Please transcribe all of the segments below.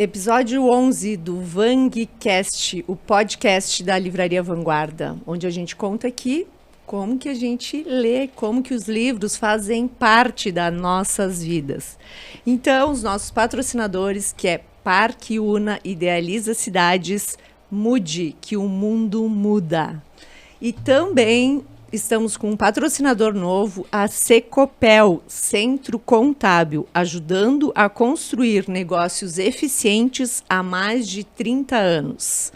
Episódio 11 do VangCast, o podcast da Livraria Vanguarda, onde a gente conta aqui como que a gente lê, como que os livros fazem parte das nossas vidas. Então, os nossos patrocinadores, que é Parque Una, Idealiza Cidades, Mude, que o mundo muda. E também estamos com um patrocinador novo, a Secopel, Centro Contábil, ajudando a construir negócios eficientes há mais de 30 anos.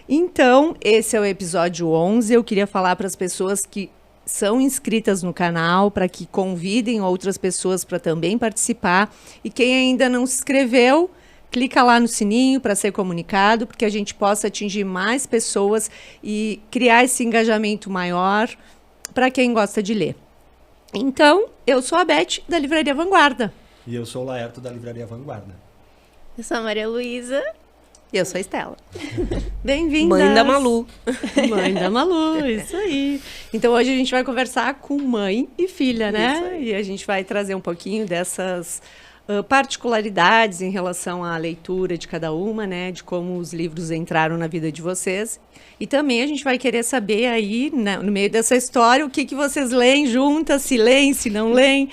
Então, esse é o episódio 11. Eu queria falar para as pessoas que são inscritas no canal, para que convidem outras pessoas para também participar. E quem ainda não se inscreveu, clica lá no sininho para ser comunicado, porque a gente possa atingir mais pessoas e criar esse engajamento maior para quem gosta de ler. Então, eu sou a Beth, da Livraria Vanguarda. E eu sou o Laerto, da Livraria Vanguarda. Eu sou a Maria Luísa. E eu sou a Estela. Bem-vindas! Mãe da Malu. Mãe da Malu, isso aí. Então, hoje a gente vai conversar com mãe e filha, né? E a gente vai trazer um pouquinho dessas particularidades em relação à leitura de cada uma, né? De como os livros entraram na vida de vocês. E também a gente vai querer saber aí, né, no meio dessa história, o que vocês leem juntas, se leem, se não leem.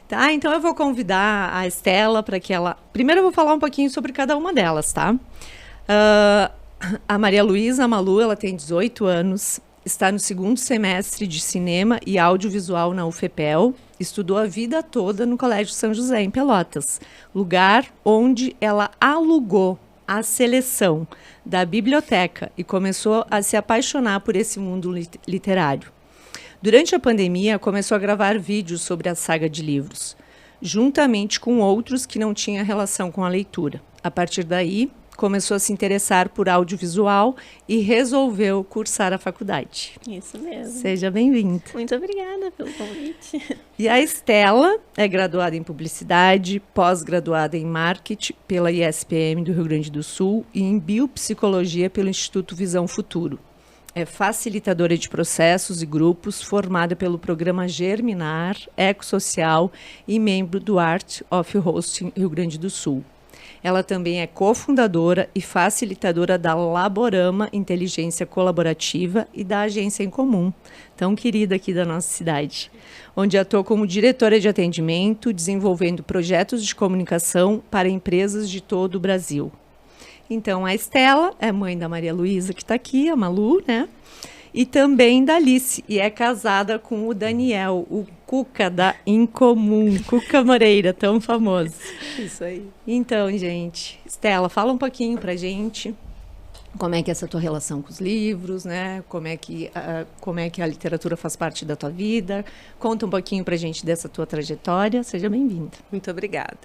Tá? Então eu vou convidar a Estela para que ela... Primeiro eu vou falar um pouquinho sobre cada uma delas, tá? A Maria Luísa, a Malu, ela tem 18 anos, está no segundo semestre de Cinema e Audiovisual na UFPEL, estudou a vida toda no Colégio São José, em Pelotas, lugar onde ela alugou a seleção da biblioteca e começou a se apaixonar por esse mundo literário. Durante a pandemia, começou a gravar vídeos sobre a saga de livros, juntamente com outros que não tinham relação com a leitura. A partir daí, começou a se interessar por audiovisual e resolveu cursar a faculdade. Isso mesmo. Seja bem-vinda. Muito obrigada pelo convite. E a Estela é graduada em Publicidade, pós-graduada em Marketing pela ISPM do Rio Grande do Sul e em Biopsicologia pelo Instituto Visão Futuro. É facilitadora de processos e grupos, formada pelo programa Germinar, Ecossocial e membro do Art of Hosting Rio Grande do Sul. Ela também é cofundadora e facilitadora da Laborama Inteligência Colaborativa e da Agência em Comum, tão querida aqui da nossa cidade, onde atua como diretora de atendimento, desenvolvendo projetos de comunicação para empresas de todo o Brasil. Então, a Estela é mãe da Maria Luísa, que está aqui, a Malu, né? E também da Alice, e é casada com o Daniel, o Cuca da Incomum, Cuca Moreira, tão famoso. Isso aí. Então, gente, Estela, fala um pouquinho pra gente como é que é essa tua relação com os livros, né? Como é que a literatura faz parte da tua vida. Conta um pouquinho pra gente dessa tua trajetória. Seja bem-vinda. Muito obrigada.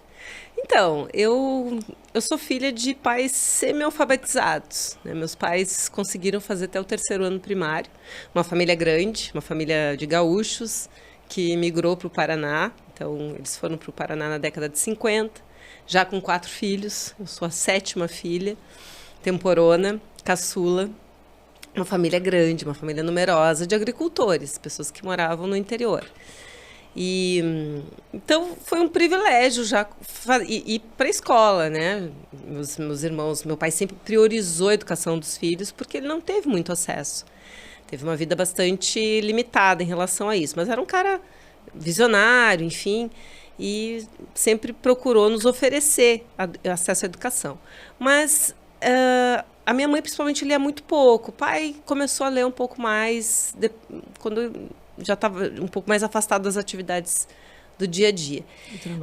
Então, eu sou filha de pais semi-alfabetizados, né? Meus pais conseguiram fazer até o 3º ano primário. Uma família grande, uma família de gaúchos, que migrou para o Paraná. Então, eles foram para o Paraná na década de 50, já com 4 filhos. Eu sou a 7ª filha, temporona, caçula. Uma família grande, uma família numerosa de agricultores, pessoas que moravam no interior. Então foi um privilégio já ir para a escola, né? Meus irmãos, meu pai sempre priorizou a educação dos filhos porque ele não teve muito acesso. Teve uma vida bastante limitada em relação a isso, mas era um cara visionário, enfim, e sempre procurou nos oferecer acesso à educação. Mas a minha mãe principalmente lia muito pouco. O pai começou a ler um pouco mais quando já estava um pouco mais afastado das atividades do dia a dia.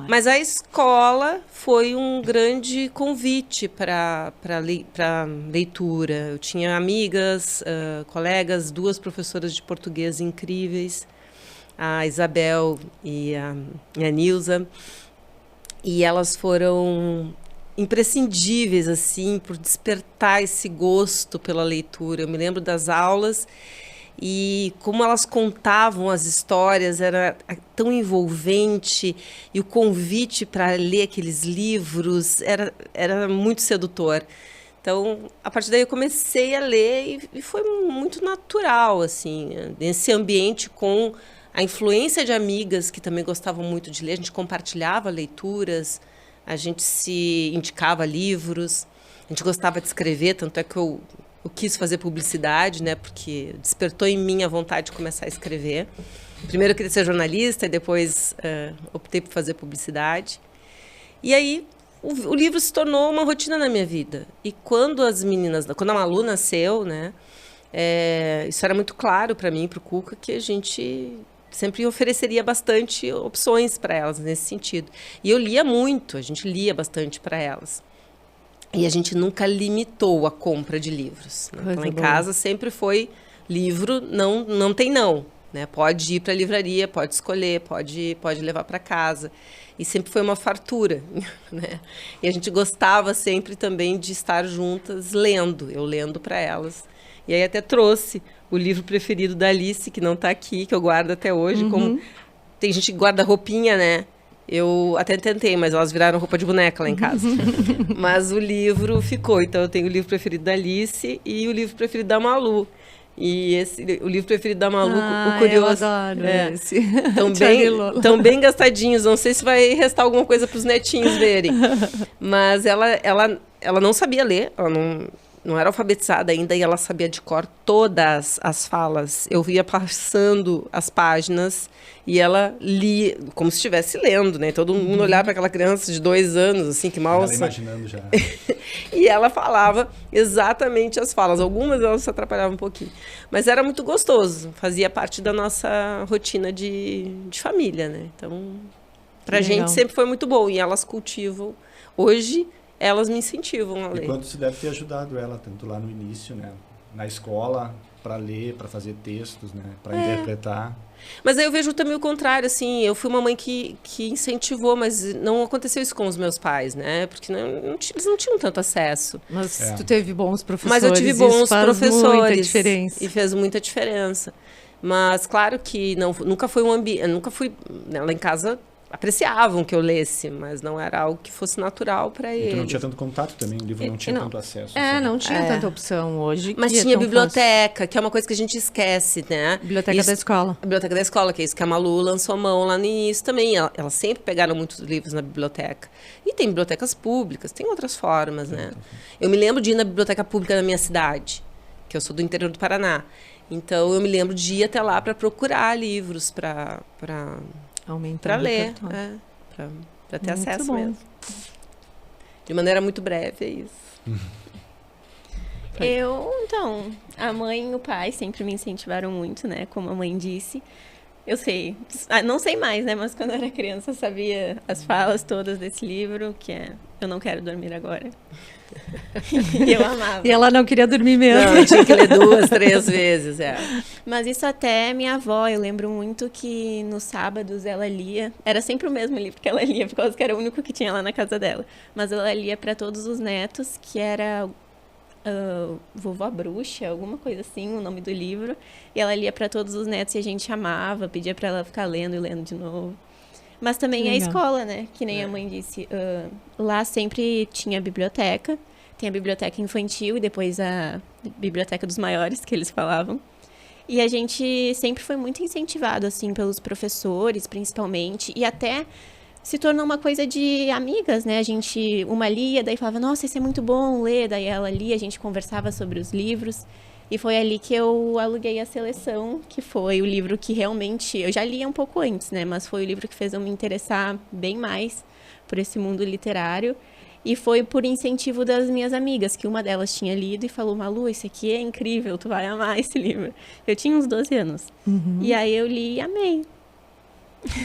Mas a escola foi um grande convite para leitura. Eu tinha amigas, colegas, 2 professoras de português incríveis, a Isabel e a Nilza, e elas foram imprescindíveis assim por despertar esse gosto pela leitura. Eu me lembro das aulas e como elas contavam as histórias, era tão envolvente, e o convite para ler aqueles livros era muito sedutor. Então, a partir daí eu comecei a ler e foi muito natural, assim, nesse ambiente com a influência de amigas que também gostavam muito de ler. A gente compartilhava leituras, a gente se indicava livros, a gente gostava de escrever, tanto é que eu quis fazer publicidade, né? Porque despertou em mim a vontade de começar a escrever. Primeiro eu queria ser jornalista e depois optei por fazer publicidade. E aí o livro se tornou uma rotina na minha vida. E quando a Malu nasceu, né? Isso era muito claro para mim, para o Cuca, que a gente sempre ofereceria bastante opções para elas nesse sentido. E eu lia muito, a gente lia bastante para elas. E a gente nunca limitou a compra de livros. Né? Lá em casa sempre foi livro, não tem não. Né? Pode ir para a livraria, pode escolher, pode levar para casa. E sempre foi uma fartura. Né? E a gente gostava sempre também de estar juntas lendo, eu lendo para elas. E aí até trouxe o livro preferido da Alice, que não está aqui, que eu guardo até hoje. Como tem gente que guarda roupinha, né? Eu até tentei, mas elas viraram roupa de boneca lá em casa. Mas o livro ficou. Então, eu tenho o livro preferido da Alice e o livro preferido da Malu. E o livro preferido da Malu, o curioso... Eu adoro esse. Estão bem gastadinhos. Não sei se vai restar alguma coisa para os netinhos verem. Mas ela não sabia ler, ela não era alfabetizada ainda e ela sabia de cor todas as falas. Eu ia passando as páginas e ela lia como se estivesse lendo, né? Todo mundo olhava para aquela criança de 2 anos, assim, que mal... Ela imaginando já. E ela falava exatamente as falas. Algumas elas se atrapalhavam um pouquinho. Mas era muito gostoso. Fazia parte da nossa rotina de família, né? Então, pra gente sempre foi muito bom. E elas cultivam. Hoje, elas me incentivam a ler. E quanto se deve ter ajudado ela, tanto lá no início, né? Na escola, para ler, para fazer textos, né? Para interpretar. Mas aí eu vejo também o contrário, assim, eu fui uma mãe que incentivou, mas não aconteceu isso com os meus pais, né? Porque eles não tinham tanto acesso. Mas tu teve bons professores. Mas eu tive bons professores. Muita diferença. E fez muita diferença. Mas claro que nunca foi um ambiente, nunca fui, né, lá em casa apreciavam que eu lesse, mas não era algo que fosse natural para eles. E tu não tinha tanto contato também, o livro não tinha tanto acesso. Não tinha tanta opção hoje. Mas tinha biblioteca, que é uma coisa que a gente esquece, né? Biblioteca da escola. Biblioteca da escola, que é isso que a Malu lançou a mão lá no início também. Elas sempre pegaram muitos livros na biblioteca. E tem bibliotecas públicas, tem outras formas, né? Eu me lembro de ir na biblioteca pública da minha cidade, que eu sou do interior do Paraná. Então, eu me lembro de ir até lá para procurar livros, para ler, para ter muito acesso bom. mesmo. De maneira muito breve, é isso. Então, a mãe e o pai sempre me incentivaram muito, né? Como a mãe disse. Eu sei, não sei mais, né? Mas quando eu era criança eu sabia as falas todas desse livro, que é Eu Não Quero Dormir Agora. E eu amava. E ela não queria dormir mesmo. Não, eu tinha que ler 2, 3 vezes, Mas isso até minha avó, eu lembro muito que nos sábados ela lia, era sempre o mesmo livro que ela lia, por causa que era o único que tinha lá na casa dela. Mas ela lia para todos os netos, que era Vovó Bruxa, alguma coisa assim, o nome do livro. E ela lia para todos os netos e a gente amava, pedia para ela ficar lendo e lendo de novo. Mas também a escola, né? Que nem a mãe disse. Lá sempre tinha biblioteca. Tem a biblioteca infantil e depois a biblioteca dos maiores, que eles falavam. E a gente sempre foi muito incentivado, assim, pelos professores, principalmente. E até se tornou uma coisa de amigas, né? Uma lia, daí falava, nossa, esse é muito bom, ler. Daí ela lia, a gente conversava sobre os livros. E foi ali que eu aluguei a Seleção, que foi o livro que realmente... Eu já lia um pouco antes, né? Mas foi o livro que fez eu me interessar bem mais por esse mundo literário. E foi por incentivo das minhas amigas, que uma delas tinha lido e falou, Malu, esse aqui é incrível, tu vai amar esse livro. Eu tinha uns 12 anos. E aí eu li e amei.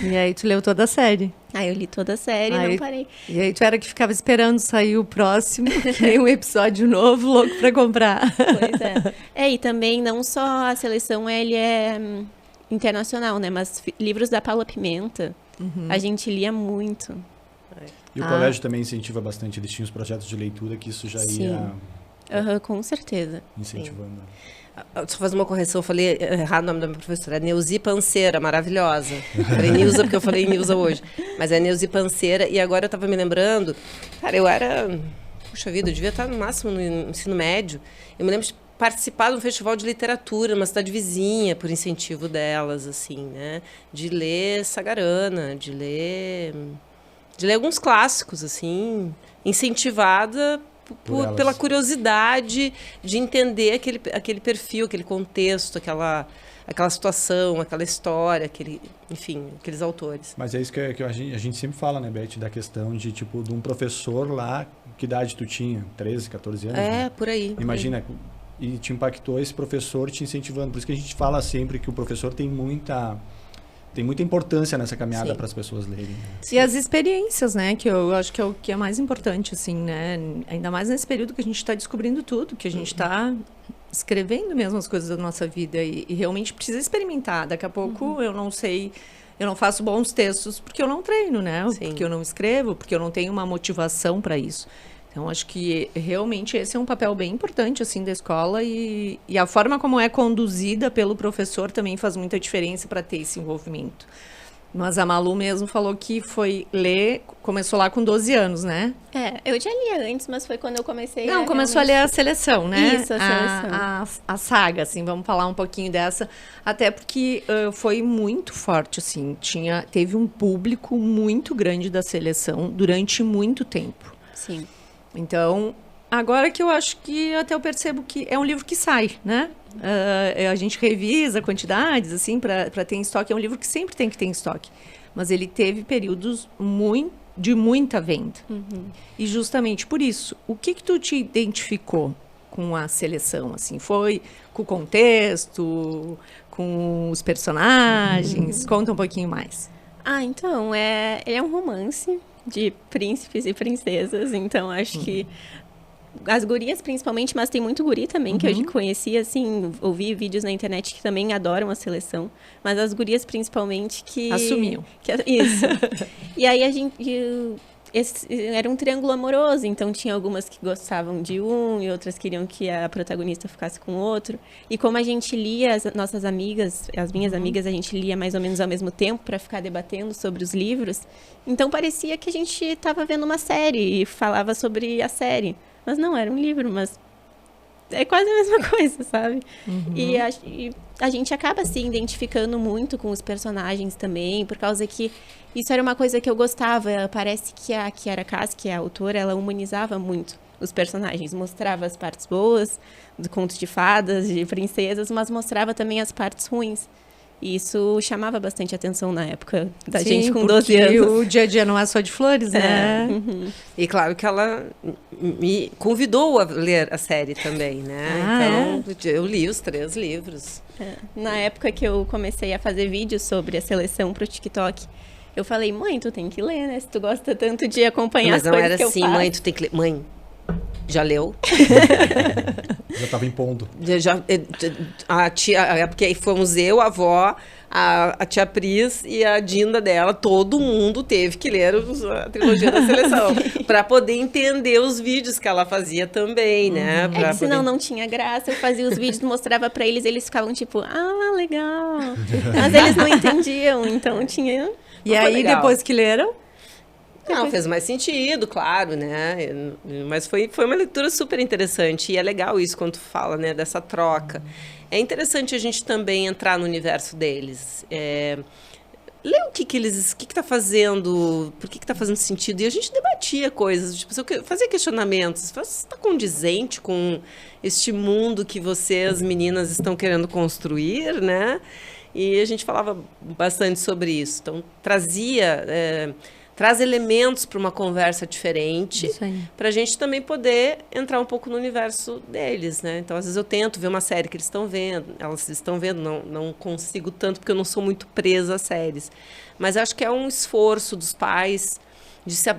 E aí tu leu toda a série. Aí eu li toda a série e não parei. E aí tu era que ficava esperando sair o próximo, que nem um episódio novo, louco pra comprar. Pois é. E também não só a Seleção, ele é internacional, né? Mas livros da Paula Pimenta, a gente lia muito. E o colégio também incentiva bastante, eles tinham os projetos de leitura, que isso já ia com certeza. incentivando. Deixa eu fazer uma correção, eu falei errado o nome da minha professora, é Neuzi Panceira, maravilhosa. Falei Nilza porque eu falei Nilza hoje, mas é Neuzi Panceira, e agora eu estava me lembrando, cara, eu era, puxa vida, eu devia estar no máximo no ensino médio, eu me lembro de participar de um festival de literatura numa cidade vizinha, por incentivo delas, assim, né, de ler Sagarana, de ler de ler alguns clássicos, assim, incentivada pela curiosidade de entender aquele perfil, aquele contexto, aquela situação, aquela história, enfim, aqueles autores. Mas é isso que a gente sempre fala, né, Beth, da questão de, tipo, de um professor lá, que idade tu tinha? 13, 14 anos? É, né? por aí. Imagina, e te impactou esse professor te incentivando. Por isso que a gente fala sempre que o professor tem muita importância nessa caminhada para as pessoas lerem. Né? E as experiências, né? Que eu acho que é o que é mais importante, assim, né? Ainda mais nesse período que a gente está descobrindo tudo, que a gente está escrevendo mesmo as coisas da nossa vida e realmente precisa experimentar. Daqui a pouco eu não sei, eu não faço bons textos porque eu não treino, né? Sim. Porque eu não escrevo, porque eu não tenho uma motivação para isso. Então, acho que realmente esse é um papel bem importante, assim, da escola e a forma como é conduzida pelo professor também faz muita diferença para ter esse envolvimento. Mas a Malu mesmo falou que foi ler, começou lá com 12 anos, né? Eu já lia antes, mas foi quando eu comecei Não, começou a ler a seleção, né? Isso, a seleção. A saga, assim, vamos falar um pouquinho dessa. Até porque foi muito forte, assim. Teve um público muito grande da seleção durante muito tempo. Sim. Então, agora que eu acho que até eu percebo que é um livro que sai, né? A gente revisa quantidades, assim, para ter em estoque. É um livro que sempre tem que ter em estoque. Mas ele teve períodos de muita venda. E justamente por isso, o que tu te identificou com a seleção? Assim, foi com o contexto, com os personagens? Conta um pouquinho mais. Então, ele é um romance de príncipes e princesas, então acho que as gurias principalmente, mas tem muito guri também que eu conheci, assim, ouvi vídeos na internet que também adoram a seleção, mas as gurias principalmente que... Assumiam. Isso. E aí era um triângulo amoroso, então tinha algumas que gostavam de um e outras queriam que a protagonista ficasse com o outro. E como a gente lia, as nossas amigas, as minhas amigas, a gente lia mais ou menos ao mesmo tempo para ficar debatendo sobre os livros, então parecia que a gente estava vendo uma série e falava sobre a série. Mas não, era um livro, mas é quase a mesma coisa, sabe? E a gente acaba se identificando muito com os personagens também, por causa que isso era uma coisa que eu gostava. Parece que a Kiara Cass, que é a autora, ela humanizava muito os personagens. Mostrava as partes boas, do conto de fadas, de princesas, mas mostrava também as partes ruins. E isso chamava bastante atenção na época da gente com 12 anos. O dia a dia não é só de flores, né? E claro que ela me convidou a ler a série também, né? Então, eu li os 3 livros. Na época que eu comecei a fazer vídeos sobre a seleção pro TikTok, eu falei, mãe, tu tem que ler, né? Se tu gosta tanto de acompanhar as coisas que eu faço. Mas não era assim, mãe, tu tem que ler. Mãe, já leu? Já estava impondo. A tia, porque aí fomos eu, a avó, a tia Pris e a Dinda dela, todo mundo teve que ler a trilogia da seleção para poder entender os vídeos que ela fazia também, né? É que senão não tinha graça, eu fazia os vídeos, mostrava para eles ficavam tipo, legal. Mas eles não entendiam, então tinha... E aí, depois que leram? Não, fez mais sentido, claro, né? Mas foi uma leitura super interessante. E é legal isso quando tu fala, né? Dessa troca. É interessante a gente também entrar no universo deles. Ler o que tá fazendo, por que tá fazendo sentido. E a gente debatia coisas, tipo, fazia questionamentos. Está condizente com este mundo que vocês, meninas, estão querendo construir, né? E a gente falava bastante sobre isso. Então, traz elementos para uma conversa diferente, para a gente também poder entrar um pouco no universo deles, né? Então, às vezes eu tento ver uma série que eles estão vendo, elas estão vendo, não consigo tanto, porque eu não sou muito presa a séries. Mas acho que é um esforço dos pais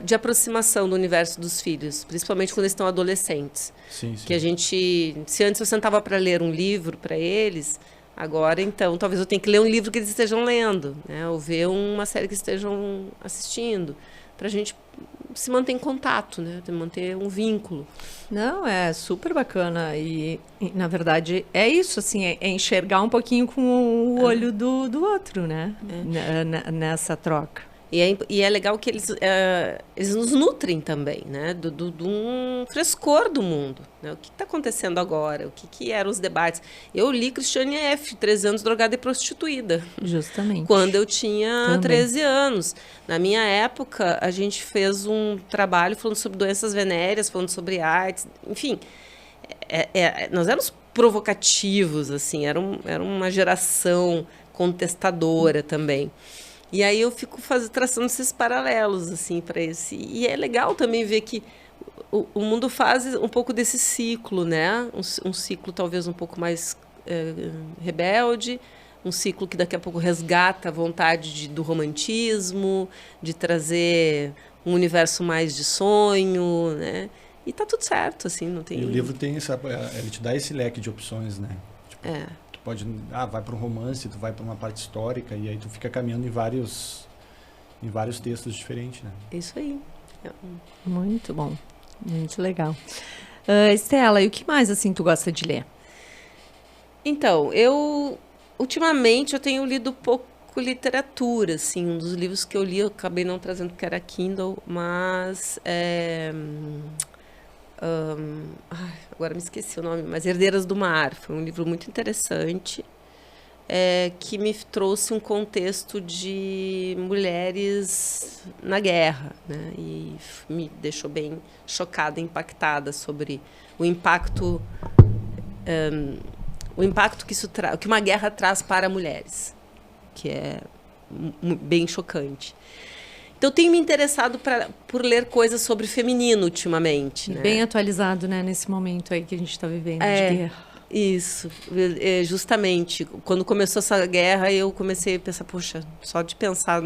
de aproximação do universo dos filhos, principalmente quando eles estão adolescentes. Sim. Que a gente, se antes eu sentava para ler um livro para eles... Agora, então, talvez eu tenha que ler um livro que eles estejam lendo, né? Ou ver uma série que estejam assistindo, para a gente se manter em contato, né? Manter um vínculo. Não, é super bacana e na verdade, é isso, assim, é enxergar um pouquinho com o olho do outro, né? Nessa troca. E é legal que eles nos nutrem também, né? De um frescor do mundo. Né? O que está acontecendo agora? O que eram os debates? Eu li Christiane F., 13 anos, drogada e prostituída. Justamente. Quando eu tinha Também. 13 anos. Na minha época, a gente fez um trabalho falando sobre doenças venéreas, falando sobre AIDS, enfim. Nós éramos provocativos, assim, era uma geração contestadora também. E aí eu fico traçando esses paralelos, assim, para esse... E é legal também ver que o mundo faz um pouco desse ciclo, né? Um ciclo talvez um pouco mais rebelde, um ciclo que daqui a pouco resgata a vontade do romantismo, de trazer um universo mais de sonho, né? E tá tudo certo, assim, não tem... E o livro tem ele te dá esse leque de opções, né? Tipo, tu pode, vai para um romance, tu vai para uma parte histórica, e aí tu fica caminhando em vários textos diferentes, né? É isso aí. Muito bom, muito legal. Estela, e o que mais, assim, tu gosta de ler? Então, ultimamente eu tenho lido pouco literatura, assim, um dos livros que eu li, eu acabei não trazendo porque era Kindle, mas agora me esqueci o nome, mas Herdeiras do Mar, foi um livro muito interessante, que me trouxe um contexto de mulheres na guerra, né, e me deixou bem chocada, impactada sobre o impacto que uma guerra traz para mulheres, que é bem chocante. Então, eu tenho me interessado por ler coisas sobre feminino ultimamente. Né? Bem atualizado, né, nesse momento aí que a gente está vivendo de guerra. Isso, justamente. Quando começou essa guerra, eu comecei a pensar, poxa, só de pensar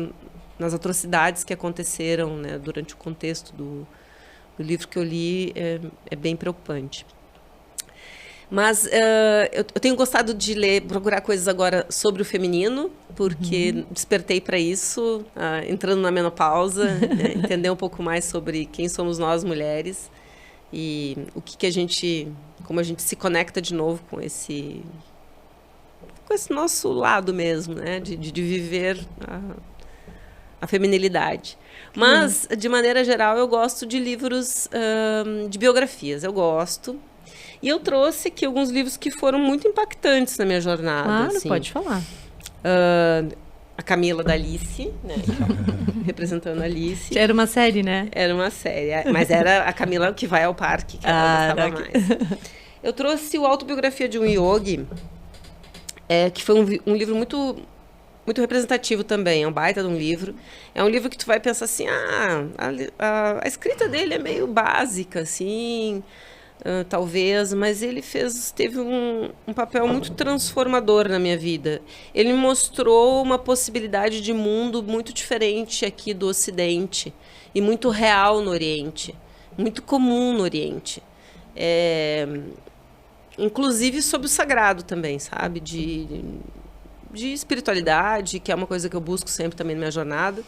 nas atrocidades que aconteceram, né, durante o contexto do livro que eu li, é bem preocupante. Mas eu tenho gostado de procurar coisas agora sobre o feminino, porque despertei para isso, entrando na menopausa, né, entender um pouco mais sobre quem somos nós, mulheres, e o que a gente, como a gente se conecta de novo com esse nosso lado mesmo, né, de viver a feminilidade. Mas, de maneira geral, eu gosto de livros de biografias, eu gosto. E eu trouxe aqui alguns livros que foram muito impactantes na minha jornada. Claro, assim. pode falar. A Camila da Alice, né? Representando a Alice. Era uma série, né? Era uma série, mas era a Camila que vai ao parque, que ela gostava mais. Eu trouxe o Autobiografia de um Yogi, que foi um livro muito, muito representativo também, é um baita de um livro. É um livro que tu vai pensar assim, a escrita dele é meio básica, assim... talvez, mas ele teve um papel muito transformador na minha vida. Ele me mostrou uma possibilidade de mundo muito diferente aqui do Ocidente e muito real no Oriente, muito comum no Oriente. Inclusive sobre o sagrado também, sabe? De espiritualidade, que é uma coisa que eu busco sempre também na minha jornada.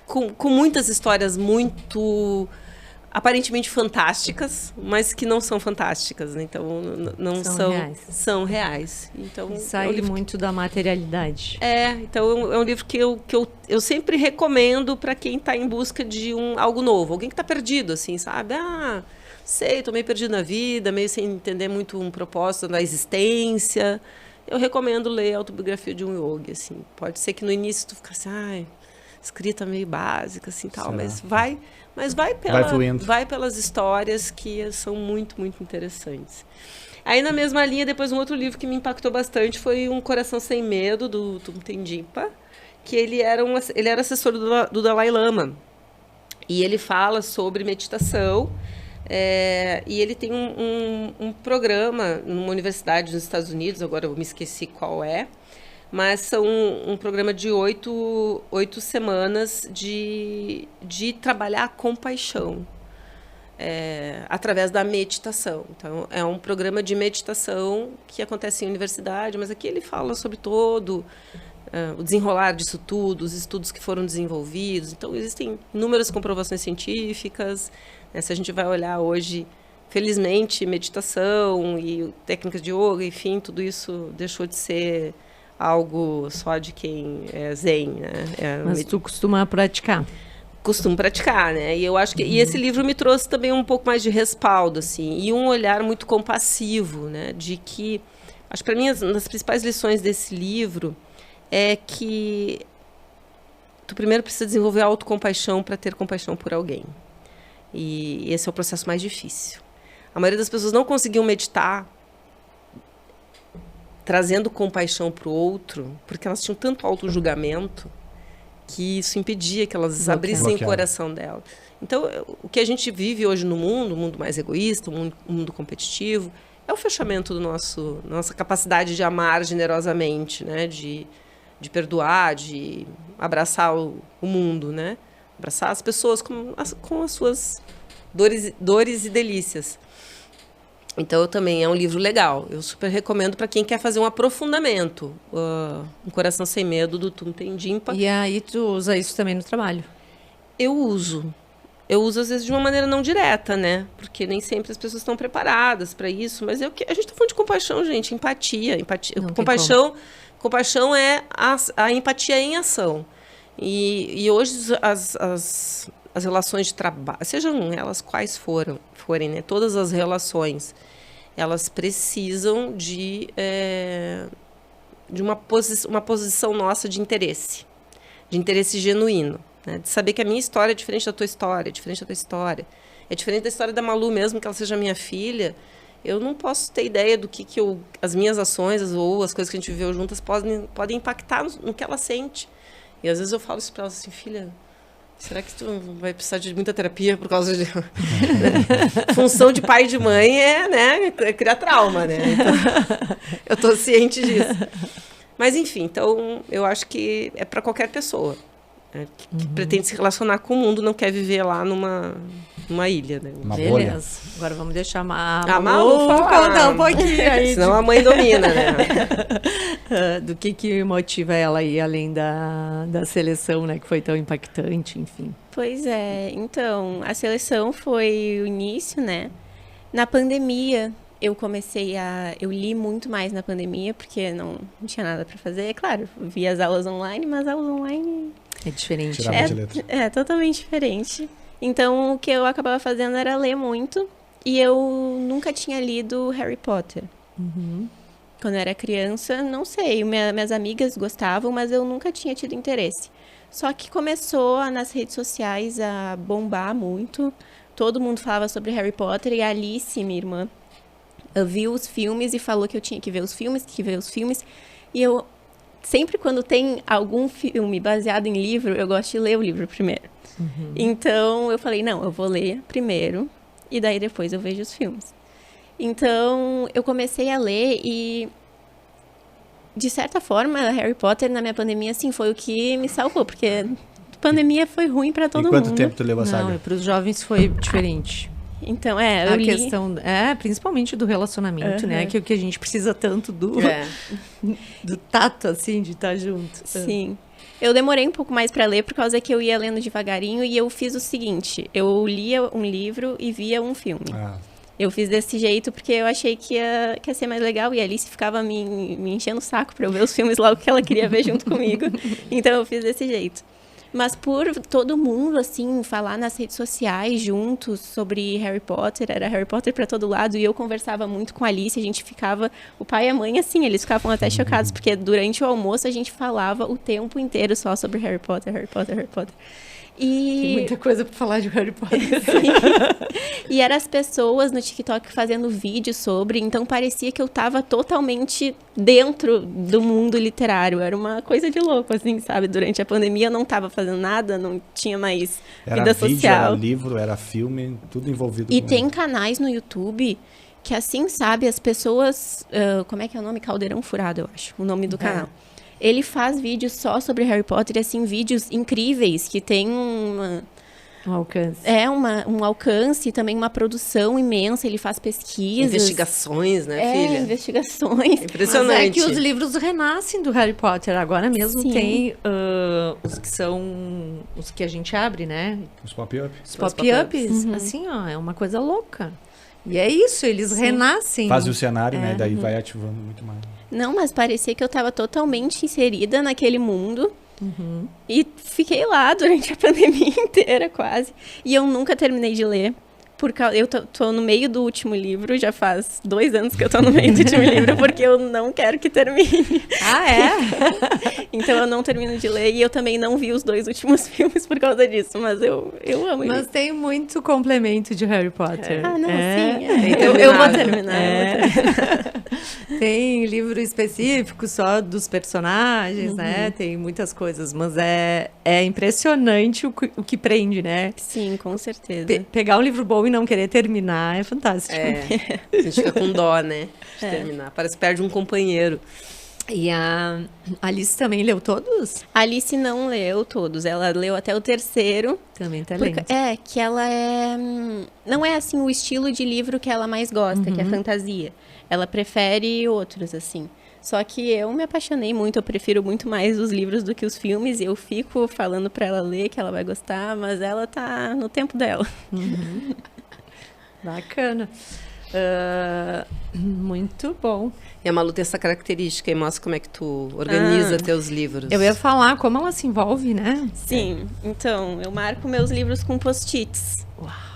Com muitas histórias muito... aparentemente fantásticas, mas que não são fantásticas, né? Então não são reais. São reais. Então sai muito da materialidade. Então é um livro que eu sempre recomendo para quem está em busca de algo novo, alguém que está perdido, assim, sabe? Estou meio perdido na vida, meio sem entender muito um propósito da existência. Eu recomendo ler a Autobiografia de um Yogi, assim. Pode ser que no início tu fique assim, escrita meio básica, assim, tal, mas vai pelas histórias que são muito, muito interessantes. Aí, na mesma linha, depois um outro livro que me impactou bastante foi Um Coração Sem Medo, do Thupten Jinpa, que ele era assessor do Dalai Lama. E ele fala sobre meditação, e ele tem um programa numa universidade nos Estados Unidos, agora eu me esqueci qual mas são um programa de 8 semanas de trabalhar a compaixão através da meditação. Então, é um programa de meditação que acontece em universidade, mas aqui ele fala sobre todo o desenrolar disso tudo, os estudos que foram desenvolvidos. Então, existem inúmeras comprovações científicas. Né? Se a gente vai olhar hoje, felizmente, meditação e técnicas de yoga, enfim, tudo isso deixou de ser algo só de quem é zen, né? Mas tu costuma praticar? Costumo praticar, né? E eu acho que e esse livro me trouxe também um pouco mais de respaldo, assim, e um olhar muito compassivo, né? De que, acho que para mim, uma das principais lições desse livro é que tu primeiro precisa desenvolver a autocompaixão para ter compaixão por alguém. E esse é o processo mais difícil. A maioria das pessoas não conseguiam meditar trazendo compaixão para o outro, porque elas tinham tanto auto-julgamento que isso impedia que elas abrissem o coração dela. Então, o que a gente vive hoje no mundo, um mundo mais egoísta, um mundo competitivo, é o fechamento do nossa capacidade de amar generosamente, né? De perdoar, de abraçar o mundo, né? Abraçar as pessoas com as suas dores e delícias. Então, também é um livro legal. Eu super recomendo para quem quer fazer um aprofundamento. Um Coração Sem Medo, do Thupten Jinpa. E aí tu usa isso também no trabalho? Eu uso, às vezes, de uma maneira não direta, né? Porque nem sempre as pessoas estão preparadas para isso. Mas a gente está falando de compaixão, gente. Empatia. Compaixão é a empatia em ação. E hoje as relações de trabalho, sejam elas quais forem, né? Todas as relações, elas precisam de uma posição nossa de interesse genuíno, né? De saber que a minha história é diferente da tua história, é diferente da tua história. É diferente da história da Malu, mesmo que ela seja minha filha. Eu não posso ter ideia do que as minhas ações ou as coisas que a gente viveu juntas podem impactar no que ela sente. E às vezes eu falo isso para ela assim, filha, será que tu vai precisar de muita terapia por causa de... Função de pai e de mãe né, criar trauma, né? Então, eu tô ciente disso. Mas, enfim, então, eu acho que é para qualquer pessoa, né, que pretende se relacionar com o mundo, não quer viver lá numa ilha, né? Beleza. Agora vamos deixar a Malu contar um pouquinho aí. Senão a mãe domina, né? Do que motiva ela aí, além da seleção, né? Que foi tão impactante, enfim. Pois é. Então, a seleção foi o início, né? Na pandemia, eu li muito mais na pandemia, porque não tinha nada para fazer. É claro, vi as aulas online, mas aulas online... É diferente. É totalmente diferente. Então, o que eu acabava fazendo era ler muito. E eu nunca tinha lido Harry Potter. Quando eu era criança, não sei. Minhas amigas gostavam, mas eu nunca tinha tido interesse. Só que começou nas redes sociais a bombar muito. Todo mundo falava sobre Harry Potter. E a Alice, minha irmã, viu os filmes e falou que eu tinha que ver os filmes, E eu, sempre quando tem algum filme baseado em livro, eu gosto de ler o livro primeiro. Então, eu falei, não, eu vou ler primeiro e daí depois eu vejo os filmes. Então, eu comecei a ler e, de certa forma, Harry Potter na minha pandemia, assim, foi o que me salvou, porque a pandemia foi ruim para todo mundo. Quanto tempo tu leu a saga? Não, para os jovens foi diferente. Então, a questão, principalmente do relacionamento, né? Que é o que a gente precisa tanto do tato, assim, de estar junto. Sim. Eu demorei um pouco mais para ler, por causa que eu ia lendo devagarinho, e eu fiz o seguinte, eu lia um livro e via um filme. Eu fiz desse jeito porque eu achei que ia ser mais legal, e a Alice ficava me enchendo o saco para eu ver os filmes logo que ela queria ver junto comigo. Então eu fiz desse jeito. Mas por todo mundo, assim, falar nas redes sociais juntos sobre Harry Potter, era Harry Potter pra todo lado, e eu conversava muito com a Alice, a gente ficava, o pai e a mãe, assim, eles ficavam até chocados, porque durante o almoço a gente falava o tempo inteiro só sobre Harry Potter, Harry Potter, Harry Potter. Tem muita coisa pra falar de Harry Potter. E eram as pessoas no TikTok fazendo vídeos sobre, então parecia que eu tava totalmente dentro do mundo literário. Era uma coisa de louco, assim, sabe? Durante a pandemia eu não tava fazendo nada, não tinha mais vida social. Era livro, era filme, tudo envolvido. E tem canais no YouTube que, assim, sabe, as pessoas... como é que é o nome? Caldeirão Furado, eu acho, o nome do canal. Ele faz vídeos só sobre Harry Potter, assim, vídeos incríveis, que tem um alcance. Um alcance, também uma produção imensa, ele faz pesquisas. Investigações, né, filha? Investigações. Impressionante. Mas é que os livros renascem do Harry Potter. Agora mesmo tem os que são os que a gente abre, né? Os pop-up. Os pop-ups. Assim, ó, é uma coisa louca. E é isso, eles renascem. Faz o cenário, né? Daí vai ativando muito mais. Não, mas parecia que eu tava totalmente inserida naquele mundo. E fiquei lá durante a pandemia inteira, quase. E eu nunca terminei de ler. Eu tô no meio do último livro, já faz 2 anos que eu tô no meio do último livro, porque eu não quero que termine. Ah, é? Então eu não termino de ler, e eu também não vi os 2 últimos filmes por causa disso, mas eu amo Mas isso. tem muito complemento de Harry Potter. Ah, não, É. sim. Tem Eu vou terminado. terminar. É. Tem livro específico só dos personagens, né? Tem muitas coisas, mas é impressionante o que prende, né? Sim, com certeza. Pegar um livro bom e não querer terminar é fantástico. A gente fica com dó, né? De terminar. Parece que perde um companheiro. E a Alice também leu todos? A Alice não leu todos, ela leu até o 3º. Também tá lendo. Que ela é... Não é, assim, o estilo de livro que ela mais gosta, que é fantasia. Ela prefere outros, assim. Só que eu me apaixonei muito, eu prefiro muito mais os livros do que os filmes. E eu fico falando pra ela ler, que ela vai gostar, mas ela tá no tempo dela. Bacana. Muito bom. E a Malu tem essa característica e mostra como é que tu organiza teus livros. Eu ia falar como ela se envolve, né? Sim, então, eu marco meus livros com post-its.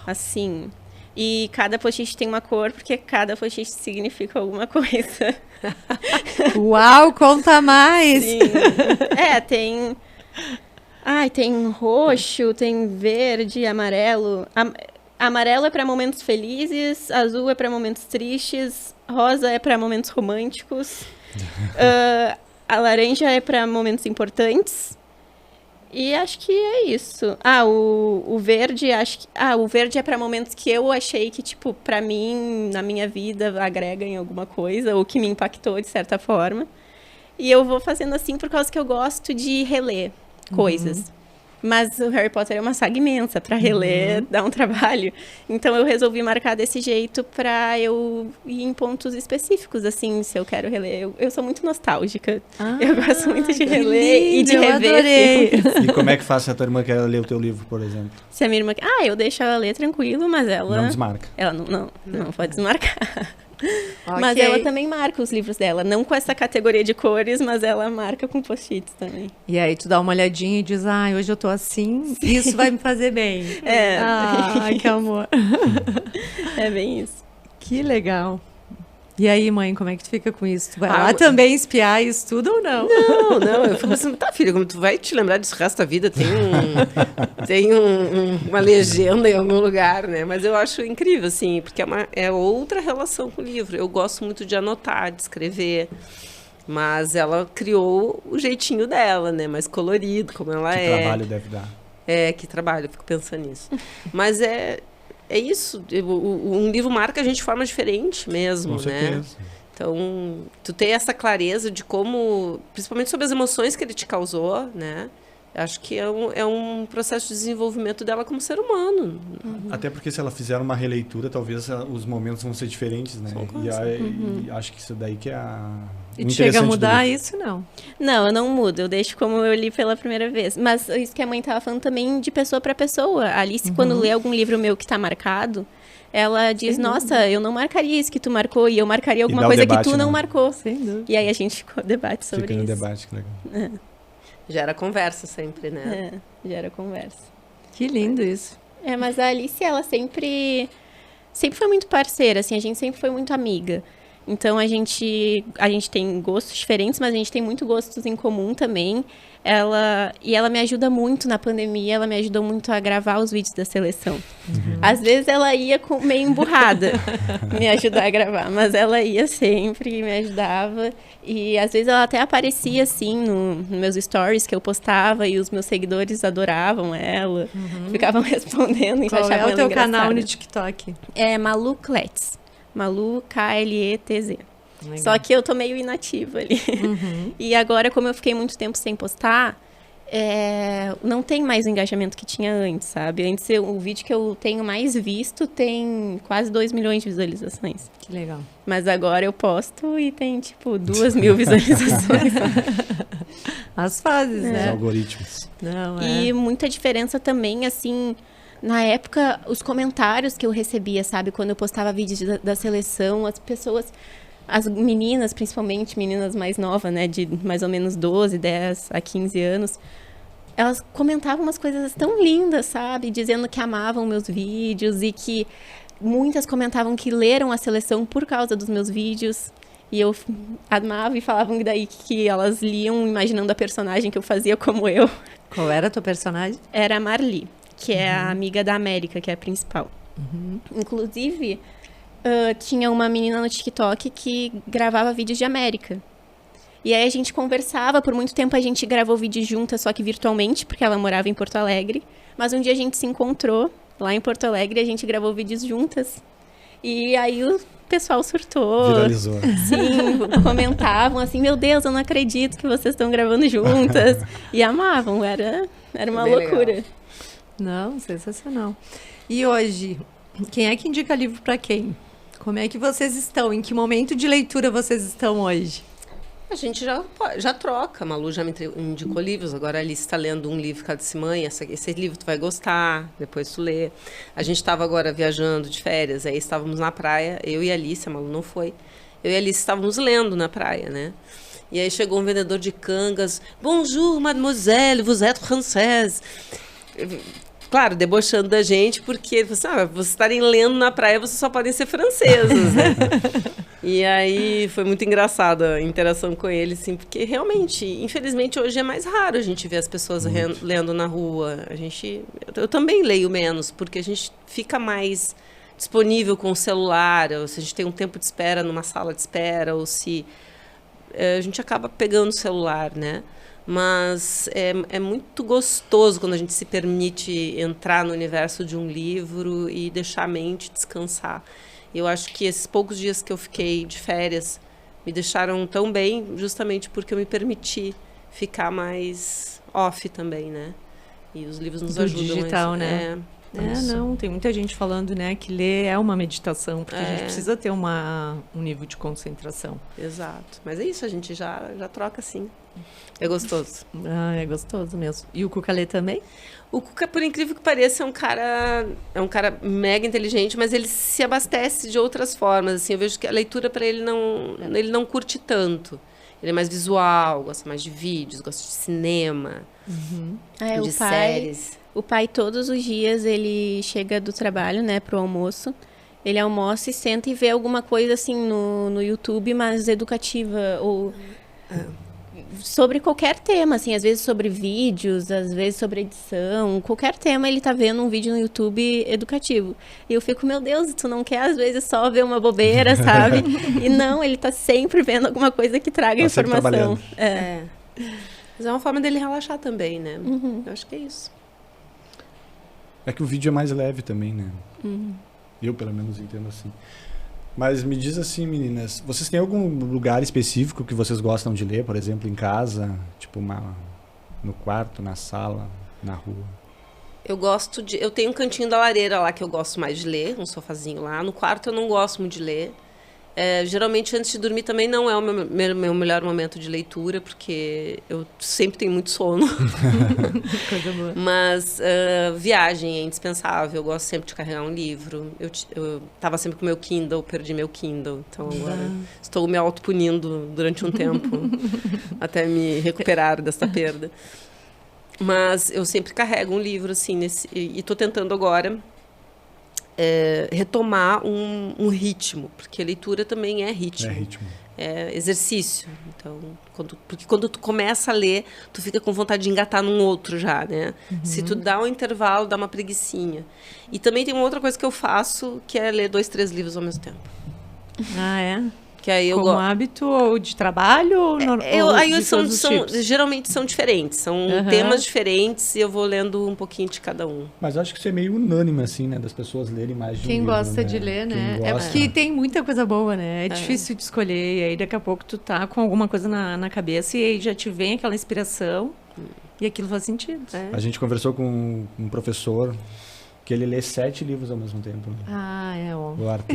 Assim. E cada post-it tem uma cor, porque cada post-it significa alguma coisa. Uau, conta mais! Sim. Tem... Ai, tem roxo, tem verde, amarelo. Amarelo é para momentos felizes, azul é para momentos tristes, rosa é para momentos românticos, a laranja é para momentos importantes. E acho que é isso. O verde, o verde é para momentos que eu achei que, tipo, para mim, na minha vida, agrega em alguma coisa, ou que me impactou de certa forma. E eu vou fazendo assim por causa que eu gosto de reler coisas. Mas o Harry Potter é uma saga imensa, para reler dá um trabalho. Então eu resolvi marcar desse jeito para eu ir em pontos específicos, assim, se eu quero reler. Eu sou muito nostálgica. Eu gosto muito de reler e de rever. Adorei. E como é que faz se a tua irmã quer ler o teu livro, por exemplo? Se a minha irmã... eu deixo ela ler tranquilo, mas ela... Não desmarca. Ela não pode desmarcar. Mas Ok. ela também marca os livros dela. Não com essa categoria de cores, mas ela marca com post-its também. E aí tu dá uma olhadinha e diz, hoje eu tô assim, isso vai me fazer bem. Que amor. É bem isso. Que legal. E aí, mãe, como é que tu fica com isso? Tu vai lá também espiar isso tudo ou não? Não, eu fico assim, tá, filha, como tu vai te lembrar disso o resto da vida? Tem uma legenda em algum lugar, né? Mas eu acho incrível, assim, porque é outra relação com o livro. Eu gosto muito de anotar, de escrever, mas ela criou o jeitinho dela, né? Mais colorido, como ela Que trabalho deve dar. Que trabalho, eu fico pensando nisso. Mas é isso, um livro marca a gente de forma diferente mesmo, Com certeza. né? Então, tu ter essa clareza de como, principalmente sobre as emoções que ele te causou, né? Acho que é um processo de desenvolvimento dela como ser humano. Até porque se ela fizer uma releitura, talvez os momentos vão ser diferentes, né? E acho que isso daí que é E tu chega a mudar isso, não? Não, eu não mudo. Eu deixo como eu li pela primeira vez. Mas isso que a mãe estava falando também de pessoa para pessoa. A Alice, quando lê algum livro meu que está marcado, ela diz, nossa, eu não marcaria isso que tu marcou. E eu marcaria alguma coisa debate, que tu não né? marcou. Sem dúvida. E aí a gente debate sobre Fica no isso. debate, que legal. Gera conversa sempre, né? Gera conversa. Que lindo isso. Mas a Alice, ela sempre foi muito parceira, assim, a gente sempre foi muito amiga. Então, a gente tem gostos diferentes, mas a gente tem muito gostos em comum também. Ela me ajuda muito na pandemia, ela me ajudou muito a gravar os vídeos da seleção. Às vezes ela ia meio emburrada me ajudar a gravar, mas ela ia sempre, me ajudava. E às vezes ela até aparecia assim nos meus stories que eu postava e os meus seguidores adoravam ela, ficavam respondendo e Qual achavam é o ela teu engraçada. canal no TikTok? É Malu Kletz. Malu Kletz. Legal. Só que eu tô meio inativa ali. E agora, como eu fiquei muito tempo sem postar, não tem mais o engajamento que tinha antes, sabe? Antes, o vídeo que eu tenho mais visto tem quase 2 milhões de visualizações. Que legal. Mas agora eu posto e tem, tipo, 2 mil visualizações. As fases, Os né? algoritmos. Não, E muita diferença também, assim, Na época, os comentários que eu recebia, sabe? Quando eu postava vídeos da seleção, as pessoas, as meninas, principalmente, meninas mais novas, né? De mais ou menos 12, 10 a 15 anos, elas comentavam umas coisas tão lindas, sabe? Dizendo que amavam meus vídeos e que muitas comentavam que leram a seleção por causa dos meus vídeos. E eu amava e falavam daí que elas liam imaginando a personagem que eu fazia como eu. Qual era a tua personagem? Era a Marli, que é a amiga da América, que é a principal. Inclusive, tinha uma menina no TikTok que gravava vídeos de América. E aí a gente conversava, por muito tempo a gente gravou vídeos juntas, só que virtualmente, porque ela morava em Porto Alegre. Mas um dia a gente se encontrou lá em Porto Alegre e a gente gravou vídeos juntas. E aí o pessoal surtou. Viralizou. Sim, comentavam assim, meu Deus, eu não acredito que vocês estão gravando juntas. E amavam, era uma Bem loucura. legal. Não, sensacional. E hoje, quem é que indica livro para quem? Como é que vocês estão? Em que momento de leitura vocês estão hoje? A gente já troca. A Malu já me indicou livros. Agora a Alice está lendo um livro cada semana. Esse livro tu vai gostar, depois tu lê. A gente estava agora viajando de férias. Aí estávamos na praia, eu e a Alice, a Malu não foi. Eu e a Alice estávamos lendo na praia, né? E aí chegou um vendedor de cangas. Bonjour, mademoiselle, vous êtes française. Claro, debochando da gente, porque ele falou assim, vocês estarem lendo na praia, vocês só podem ser franceses, né? E aí foi muito engraçada a interação com ele, assim, porque realmente, infelizmente, hoje é mais raro a gente ver as pessoas lendo na rua. Eu também leio menos, porque a gente fica mais disponível com o celular, ou se a gente tem um tempo de espera numa sala de espera, ou se a gente acaba pegando o celular, né? Mas é muito gostoso quando a gente se permite entrar no universo de um livro e deixar a mente descansar. Eu acho que esses poucos dias que eu fiquei de férias me deixaram tão bem, justamente porque eu me permiti ficar mais off também, né? E os livros nos ajudam. Digital, né? Não, tem muita gente falando, né, que ler é uma meditação, porque a gente precisa ter um nível de concentração. Exato. Mas é isso, a gente já troca sim. É gostoso. É gostoso mesmo. E o Cuca lê também? O Cuca, por incrível que pareça, é um cara mega inteligente, mas ele se abastece de outras formas. Assim, eu vejo que a leitura para ele não curte tanto. Ele é mais visual, gosta mais de vídeos, gosta de cinema, de séries. O pai, todos os dias, ele chega do trabalho, né, pro almoço. Ele almoça e senta e vê alguma coisa, assim, no YouTube, mas educativa, ou sobre qualquer tema, assim, às vezes sobre vídeos, às vezes sobre edição, qualquer tema ele tá vendo um vídeo no YouTube educativo. E eu fico, meu Deus, tu não quer às vezes só ver uma bobeira, sabe? E não, ele tá sempre vendo alguma coisa que traga informação. Mas é uma forma dele relaxar também, né? Eu acho que é isso. É que o vídeo é mais leve também, né? Eu, pelo menos, entendo assim. Mas me diz assim, meninas, vocês têm algum lugar específico que vocês gostam de ler, por exemplo, em casa? Tipo, no quarto, na sala, na rua? Eu tenho um cantinho da lareira lá que eu gosto mais de ler, um sofazinho lá. No quarto eu não gosto muito de ler. Geralmente, antes de dormir também não é o meu melhor momento de leitura, porque eu sempre tenho muito sono. Coisa boa. Mas viagem é indispensável. Eu gosto sempre de carregar um livro. Eu estava sempre com meu Kindle, perdi meu Kindle. Então, agora estou me autopunindo durante um tempo, até me recuperar dessa perda. Mas eu sempre carrego um livro, assim, e estou tentando agora retomar um ritmo, porque a leitura também é ritmo. É ritmo. É exercício. Então, porque quando tu começa a ler, tu fica com vontade de engatar num outro já, né? Se tu dá um intervalo, dá uma preguicinha. E também tem uma outra coisa que eu faço, que é ler 2, 3 livros ao mesmo tempo. Ah, é? Que aí eu Como hábito ou de trabalho? Ou geralmente são diferentes, são temas diferentes e eu vou lendo um pouquinho de cada um. Mas eu acho que isso é meio unânime, assim, né? Das pessoas lerem mais de Quem um livro, gosta né? de ler, né? Quem É gosta. porque tem muita coisa boa, né? É difícil de escolher. E aí daqui a pouco tu tá com alguma coisa na cabeça e aí já te vem aquela inspiração e aquilo faz sentido. A gente conversou com um professor que ele lê 7 livros ao mesmo tempo. Né? Ah, é ó. O Arthur.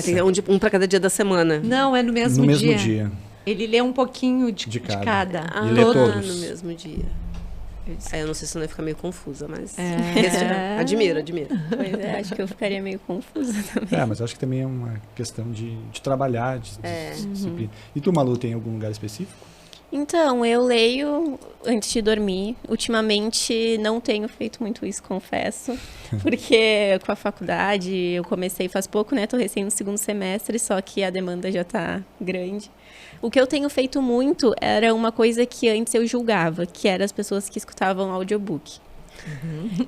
Tem um para cada dia da semana. Não, é no mesmo No dia. mesmo dia. Ele lê um pouquinho de cada. E lê todos. No mesmo dia. Aí eu não sei se não ia ficar meio confusa, mas É. admiro. Pois é, acho que eu ficaria meio confusa também. Mas acho que também é uma questão de trabalhar, de disciplina. E tu, Malu, tem algum lugar específico? Então, eu leio antes de dormir. Ultimamente não tenho feito muito isso, confesso. Porque com a faculdade eu comecei faz pouco, né? Tô recém no 2º semestre, só que a demanda já tá grande. O que eu tenho feito muito era uma coisa que antes eu julgava, que eram as pessoas que escutavam audiobook.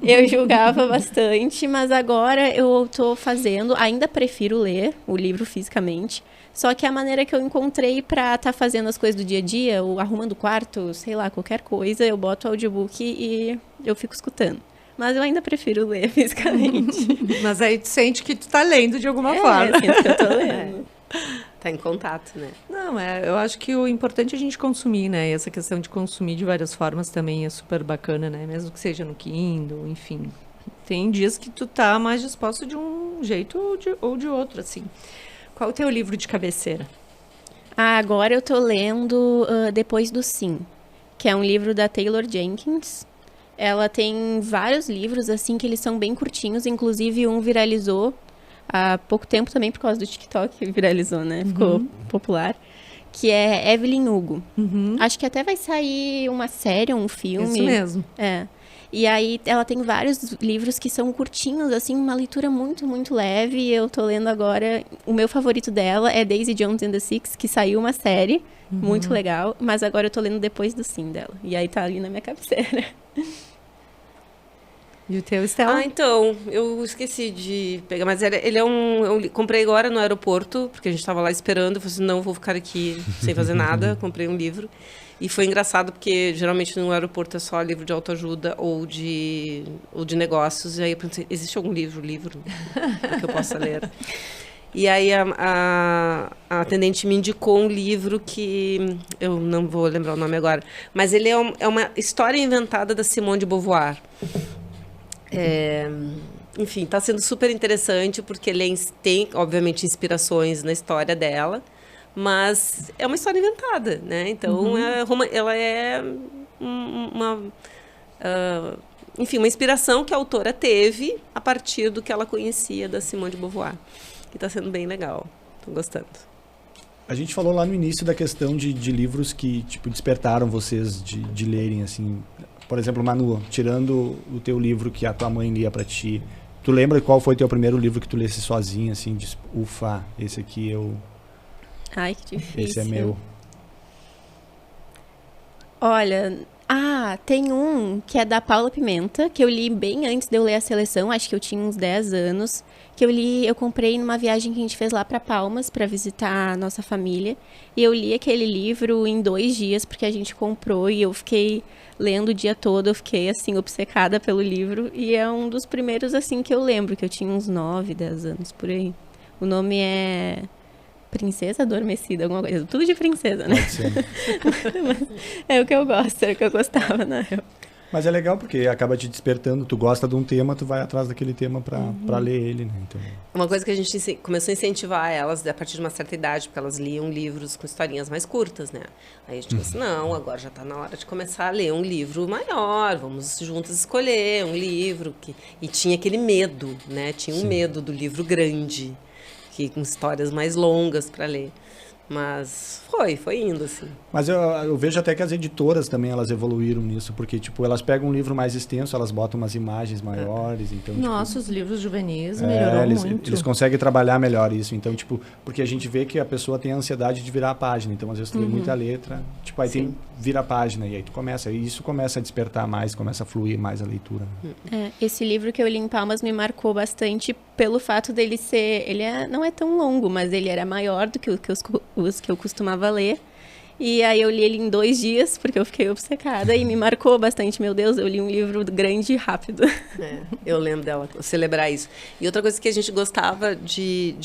Eu julgava bastante, mas agora eu tô fazendo, ainda prefiro ler o livro fisicamente, só que a maneira que eu encontrei pra estar fazendo as coisas do dia a dia, ou arrumando o quarto, sei lá, qualquer coisa, eu boto o audiobook e eu fico escutando. Mas eu ainda prefiro ler fisicamente. Mas aí tu sente que tu tá lendo de alguma forma. Sinto que eu tô lendo. Tá em contato, né? Não, eu acho que o importante é a gente consumir, né? E essa questão de consumir de várias formas também é super bacana, né? Mesmo que seja no Kindle, enfim. Tem dias que tu tá mais disposto de um jeito ou de outro, assim. Qual é o teu livro de cabeceira? Agora eu tô lendo Depois do Sim, que é um livro da Taylor Jenkins. Ela tem vários livros, assim, que eles são bem curtinhos. Inclusive, um viralizou há pouco tempo também, por causa do TikTok, viralizou, né? Ficou popular. Que é Evelyn Hugo. Acho que até vai sair uma série, um filme. Isso mesmo. É. E aí, ela tem vários livros que são curtinhos, assim, uma leitura muito, muito leve. E eu tô lendo agora, o meu favorito dela é Daisy Jones and the Six, que saiu uma série, muito legal. Mas agora eu tô lendo Depois do Sim dela. E aí tá ali na minha cabeceira. E o teu, Estela? Então, eu esqueci de pegar, mas ele é eu comprei agora no aeroporto, porque a gente estava lá esperando, eu falei assim, não, vou ficar aqui sem fazer nada, comprei um livro. E foi engraçado, porque geralmente no aeroporto é só livro de autoajuda ou de negócios, e aí eu pensei, existe algum livro que eu possa ler? E aí a atendente me indicou um livro que eu não vou lembrar o nome agora, mas ele é uma história inventada da Simone de Beauvoir. Enfim, está sendo super interessante porque ele tem, obviamente, inspirações na história dela, mas é uma história inventada, né? Então, ela é enfim, uma inspiração que a autora teve a partir do que ela conhecia da Simone de Beauvoir, que está sendo bem legal. Estou gostando. A gente falou lá no início da questão de livros que tipo despertaram vocês de lerem, assim. Por exemplo, Manu, tirando o teu livro que a tua mãe lia pra ti, tu lembra qual foi o teu primeiro livro que tu lesse sozinha, assim, de ufa, esse aqui Ai, que difícil. esse é meu. Olha, tem um que é da Paula Pimenta, que eu li bem antes de eu ler A Seleção, acho que eu tinha uns 10 anos, que eu comprei numa viagem que a gente fez lá para Palmas, para visitar a nossa família, e eu li aquele livro em 2 dias, porque a gente comprou, e eu fiquei lendo o dia todo, eu fiquei, assim, obcecada pelo livro, e é um dos primeiros, assim, que eu lembro, que eu tinha uns 9, 10 anos, por aí. O nome é Princesa Adormecida, alguma coisa. Tudo de princesa, né? Pode ser. É o que eu gosto, era o que eu gostava na época. Mas é legal porque acaba te despertando, tu gosta de um tema, tu vai atrás daquele tema pra ler ele, né? Então... Uma coisa que a gente começou a incentivar elas a partir de uma certa idade, porque elas liam livros com historinhas mais curtas, né? Aí a gente disse, não, agora já está na hora de começar a ler um livro maior, vamos juntas escolher um livro. E tinha aquele medo, né? Tinha um medo do livro grande, com histórias mais longas para ler. Mas foi indo, assim. Mas eu vejo até que as editoras também, elas evoluíram nisso, porque, tipo, elas pegam um livro mais extenso, elas botam umas imagens maiores, então... Nossa, os livros juvenis melhorou muito. Eles conseguem trabalhar melhor isso, então, tipo, porque a gente vê que a pessoa tem a ansiedade de virar a página, então, às vezes, tu lê muita letra, tipo, aí vira a página, e aí tu começa, e isso começa a despertar mais, começa a fluir mais a leitura. Esse livro que eu li em Palmas me marcou bastante pelo fato dele ser... não é tão longo, mas ele era maior do que os que eu costumava ler. E aí eu li ele em 2 dias, porque eu fiquei obcecada e me marcou bastante. Meu Deus, eu li um livro grande e rápido. Eu lembro dela celebrar isso. E outra coisa que a gente gostava de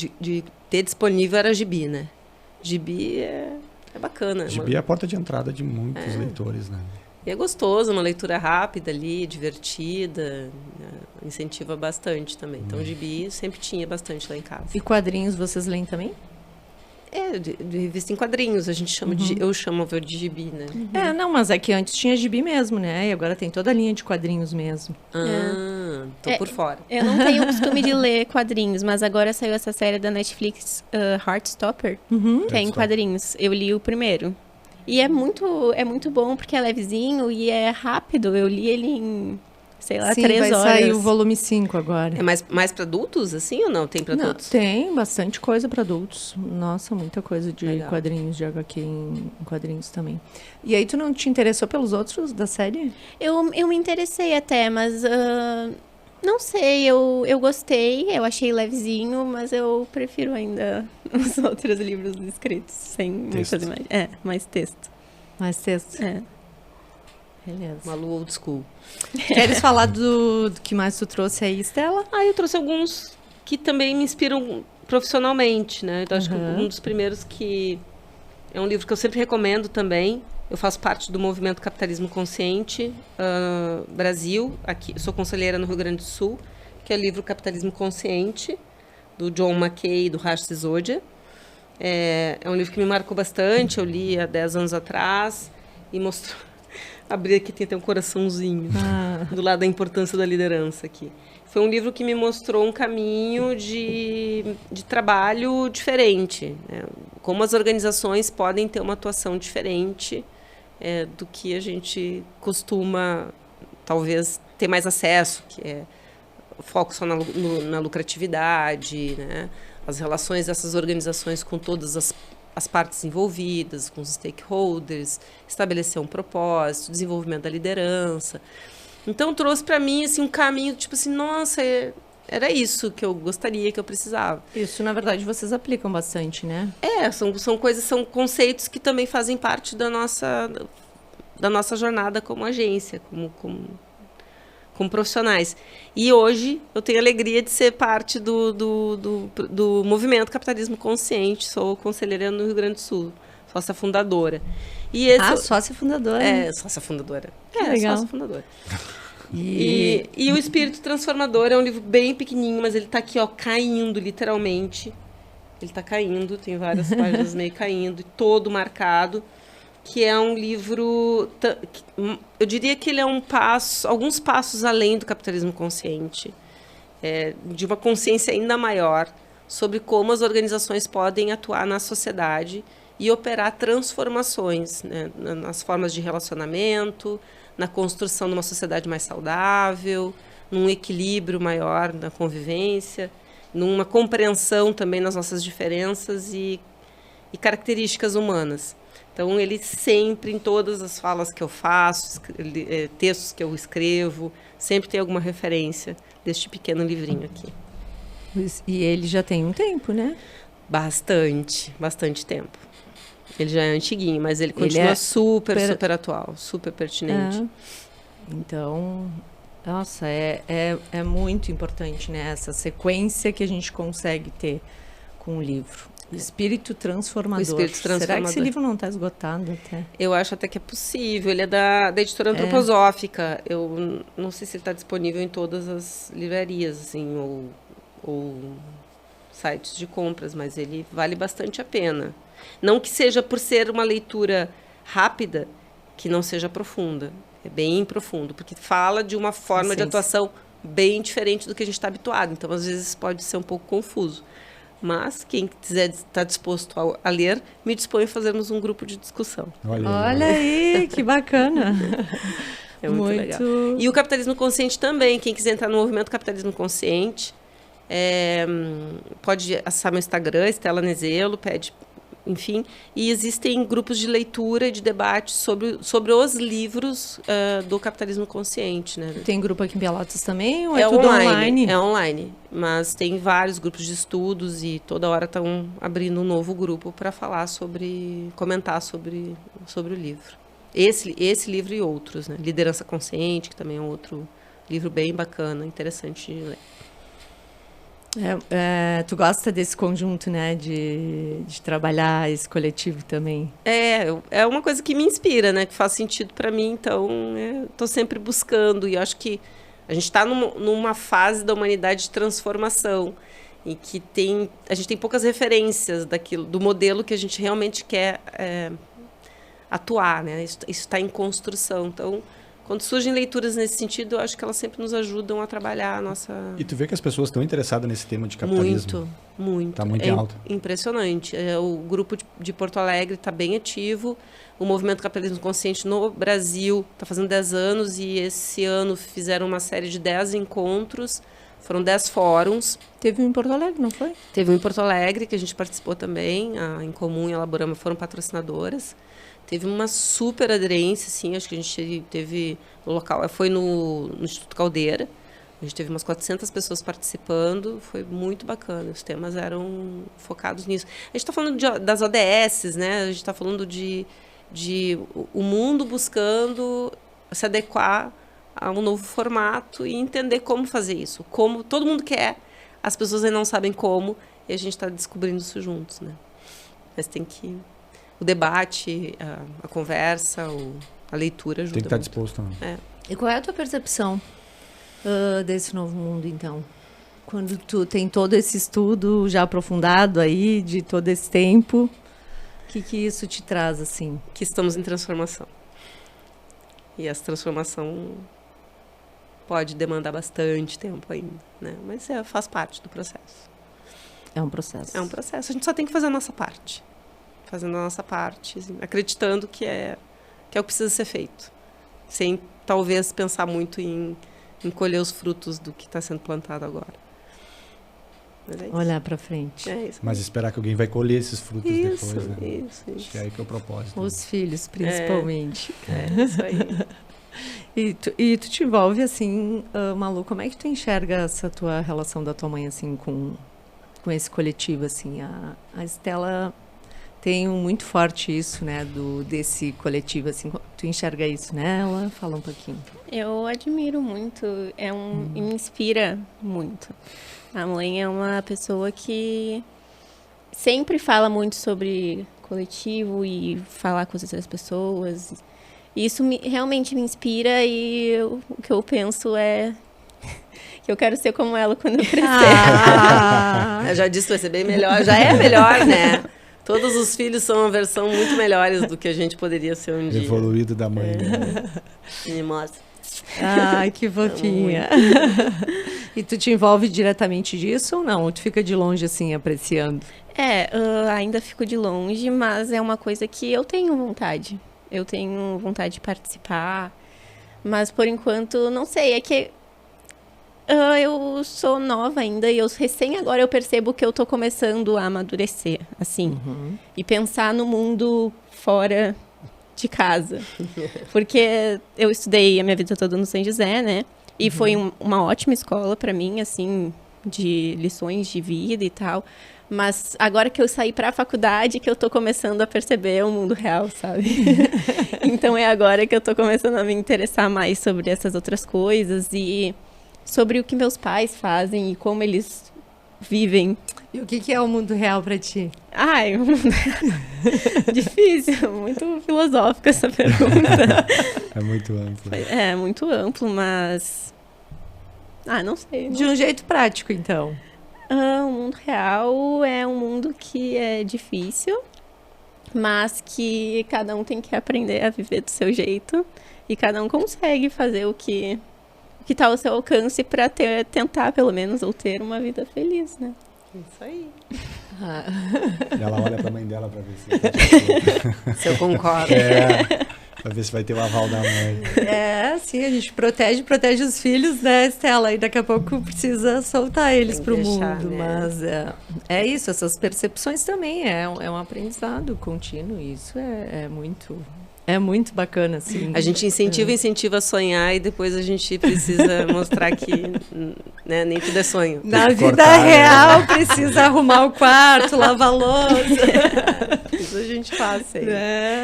ter disponível era gibi, né? Gibi é bacana. Gibi é a porta de entrada de muitos leitores, né? E é gostoso, uma leitura rápida ali, divertida, incentiva bastante também. Então, gibi sempre tinha bastante lá em casa. E quadrinhos vocês leem também? de revista em quadrinhos, a gente chama eu chamo de gibi, né? Não, mas é que antes tinha gibi mesmo, né? E agora tem toda a linha de quadrinhos mesmo. Tô por fora. Eu não tenho o costume de ler quadrinhos, mas agora saiu essa série da Netflix, Heartstopper, que é em quadrinhos. Eu li o primeiro. E é muito bom, porque é levezinho e é rápido. Eu li ele em, sei lá, 3 horas. Vai sair o volume 5 agora. É mais para adultos, assim, ou não? Tem para todos? Tem bastante coisa para adultos. Nossa, muita coisa de Legal. quadrinhos, de HQ em quadrinhos também. E aí, tu não te interessou pelos outros da série? Eu me interessei até, mas não sei, eu gostei, eu achei levezinho, mas eu prefiro ainda os outros livros escritos, sem muitas imagens. Mais texto. Mais texto? Beleza. Malu old school. Queres falar do que mais tu trouxe aí, Estela? Eu trouxe alguns que também me inspiram profissionalmente, né? Eu acho que um dos primeiros que é um livro que eu sempre recomendo também. Eu faço parte do movimento Capitalismo Consciente Brasil. Aqui, eu sou conselheira no Rio Grande do Sul, que é o livro Capitalismo Consciente, do John Mackay e do Raj Sisodia. É um livro que me marcou bastante. Eu li há 10 anos atrás e mostrou... Abri aqui, tem até um coraçãozinho do lado da importância da liderança aqui. Foi um livro que me mostrou um caminho de trabalho diferente, né? Como as organizações podem ter uma atuação diferente do que a gente costuma, talvez, ter mais acesso, que é o foco só na lucratividade, né? As relações dessas organizações com todas as partes envolvidas, com os stakeholders, estabelecer um propósito, desenvolvimento da liderança. Então, trouxe para mim assim, um caminho, tipo assim, nossa, era isso que eu gostaria, que eu precisava. Isso, na verdade, vocês aplicam bastante, né? São coisas, são conceitos que também fazem parte da nossa jornada como agência, como profissionais. E hoje eu tenho a alegria de ser parte do movimento Capitalismo Consciente. Sou conselheira no Rio Grande do Sul, sócia fundadora. E sócia fundadora. Sócia fundadora. Legal. Sócia fundadora. E o Espírito Transformador é um livro bem pequenininho, mas ele tá aqui, ó, caindo, literalmente. Ele tá caindo, tem várias páginas meio caindo, todo marcado. Que é um livro, eu diria que ele é alguns passos além do capitalismo consciente, de uma consciência ainda maior sobre como as organizações podem atuar na sociedade e operar transformações, né, nas formas de relacionamento, na construção de uma sociedade mais saudável, num equilíbrio maior na convivência, numa compreensão também das nossas diferenças e características humanas. Então, ele sempre, em todas as falas que eu faço, textos que eu escrevo, sempre tem alguma referência deste pequeno livrinho aqui. E ele já tem um tempo, né? Bastante tempo. Ele já é antiguinho, mas ele continua super atual, super pertinente. Então, nossa, é muito importante, né? Essa sequência que a gente consegue ter com o livro. Espírito Transformador. Será que esse livro não está esgotado até? Eu acho até que é possível. Ele é da editora Antroposófica. Eu não sei se ele está disponível em todas as livrarias, assim, ou sites de compras, mas ele vale bastante a pena. Não que seja por ser uma leitura rápida, que não seja profunda. É bem profundo, porque fala de uma forma de atuação bem diferente do que a gente está habituado. Então, às vezes, pode ser um pouco confuso. Mas quem quiser estar disposto a ler, me disponho a fazermos um grupo de discussão. Olha aí, que bacana. É muito legal. E o Capitalismo Consciente também. Quem quiser entrar no movimento Capitalismo Consciente, pode acessar meu Instagram, Estela Nezelo, enfim. E existem grupos de leitura e de debate sobre os livros do capitalismo consciente, né? Tem grupo aqui em Pelotas também ou é tudo online? É online, mas tem vários grupos de estudos e toda hora estão abrindo um novo grupo para falar comentar sobre o livro. Esse livro e outros, né? Liderança Consciente, que também é um outro livro bem bacana, interessante de ler. Tu gosta desse conjunto, né, de trabalhar esse coletivo também? É uma coisa que me inspira, né, que faz sentido para mim, então estou sempre buscando, e acho que a gente está numa fase da humanidade de transformação, e que a gente tem poucas referências do modelo que a gente realmente quer atuar, né? Isso está em construção. Então, quando surgem leituras nesse sentido, eu acho que elas sempre nos ajudam a trabalhar a nossa... E tu vê que as pessoas estão interessadas nesse tema de capitalismo? Muito. Está muito em alta. Impressionante. O grupo de Porto Alegre está bem ativo. O movimento Capitalismo Consciente no Brasil está fazendo 10 anos e esse ano fizeram uma série de 10 encontros. Foram 10 fóruns. Teve um em Porto Alegre, não foi? Teve um em Porto Alegre, que a gente participou também. A Incomum e a Laborama foram patrocinadoras. Teve uma super aderência, assim, acho que a gente teve no local, foi no Instituto Caldeira, a gente teve umas 400 pessoas participando, foi muito bacana, os temas eram focados nisso. A gente está falando das ODS, né? A gente está falando de o mundo buscando se adequar a um novo formato e entender como fazer isso. Como todo mundo quer, as pessoas ainda não sabem como, e a gente está descobrindo isso juntos, né? Mas tem que... O debate, a conversa, a leitura ajuda. Tem que estar muito. disposto. Né? E qual é a tua percepção desse novo mundo, então? Quando tu tem todo esse estudo já aprofundado aí, de todo esse tempo, o que isso te traz, assim? Que estamos em transformação. E essa transformação pode demandar bastante tempo ainda, né? Mas faz parte do processo. É um processo. É um processo. A gente só tem que fazer a nossa parte. Fazendo a nossa parte, assim, acreditando que é o que precisa ser feito. Sem, talvez, pensar muito em colher os frutos do que está sendo plantado agora. Mas é isso. Olhar para frente. É isso. Mas esperar que alguém vai colher esses frutos depois, né? Isso. Acho que é aí que é o propósito. Os filhos, principalmente. É isso aí. E tu te envolve, assim, Malu, como é que tu enxerga essa tua relação da tua mãe, assim, com esse coletivo, assim? A Estela... Tem muito forte isso, né, desse coletivo, assim, tu enxerga isso nela? Fala um pouquinho. Eu admiro muito, e me inspira muito. A mãe é uma pessoa que sempre fala muito sobre coletivo e falar com as outras pessoas. Isso realmente me inspira e o que eu penso é que eu quero ser como ela quando eu crescer. Eu já disse que vai ser bem melhor, já é melhor, né? Todos os filhos são uma versão muito melhores do que a gente poderia ser um dia. Evoluído da mãe. Né? Me mostra. Ai, que fofinha. E tu te envolve diretamente disso ou não? Ou tu fica de longe, assim, apreciando? Ainda fico de longe, mas é uma coisa que eu tenho vontade. Eu tenho vontade de participar, mas por enquanto, não sei, é que eu sou nova ainda e agora eu percebo que eu tô começando a amadurecer, assim, e pensar no mundo fora de casa. Porque eu estudei a minha vida toda no São José, né? E foi uma ótima escola para mim, assim, de lições de vida e tal. Mas agora que eu saí para a faculdade que eu tô começando a perceber o mundo real, sabe? Então é agora que eu tô começando a me interessar mais sobre essas outras coisas e sobre o que meus pais fazem e como eles vivem. E o que é o mundo real para ti? Ai, difícil, muito filosófica essa pergunta. É muito amplo. É muito amplo, mas... não sei. De um jeito prático, então. O mundo real é um mundo que é difícil, mas que cada um tem que aprender a viver do seu jeito e cada um consegue fazer o que está ao seu alcance para tentar, pelo menos, ou ter uma vida feliz, né? Isso aí. E ela olha pra mãe dela pra ver se eu concordo. Pra ver se vai ter o aval da mãe. Sim, a gente protege os filhos, né, Estela? E daqui a pouco precisa soltar eles pro mundo. Né? Mas é isso, essas percepções também é um aprendizado contínuo. Isso é muito bacana, assim. A gente incentiva a sonhar e depois a gente precisa mostrar que né, nem tudo é sonho. Na vida real, precisa arrumar o quarto, lavar a louça. Isso a gente faz, aí.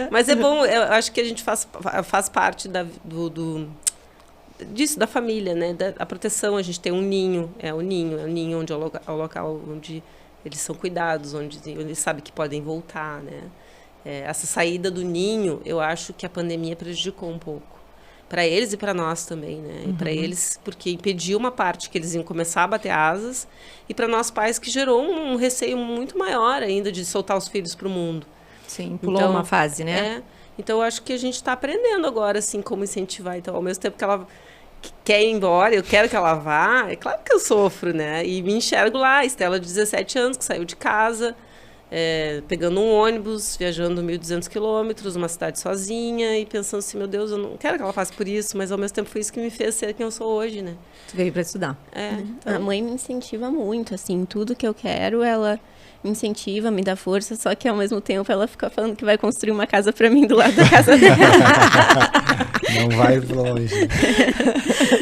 Mas é bom, eu acho que a gente faz parte disso, da família, né? Da proteção. A gente tem um ninho, o ninho onde é o local onde eles são cuidados, onde eles sabem que podem voltar, né? Essa saída do ninho, eu acho que a pandemia prejudicou um pouco. Para eles e para nós também, né? E para eles, porque impediu uma parte que eles iam começar a bater asas, e para nós pais que gerou um receio muito maior ainda de soltar os filhos para o mundo. Sim, pulou Então, uma fase, né? Então, eu acho que a gente está aprendendo agora, assim, como incentivar. Então, ao mesmo tempo que ela quer ir embora, eu quero que ela vá, é claro que eu sofro, né? E me enxergo lá, a Estela de 17 anos, que saiu de casa, pegando um ônibus, viajando 1.200 quilômetros, uma cidade sozinha, e pensando assim, meu Deus, eu não quero que ela faça por isso, mas ao mesmo tempo foi isso que me fez ser quem eu sou hoje, né? Tu veio para estudar. A mãe me incentiva muito, assim, tudo que eu quero, ela me incentiva, me dá força, só que ao mesmo tempo ela fica falando que vai construir uma casa pra mim do lado da casa dela. Não vai longe.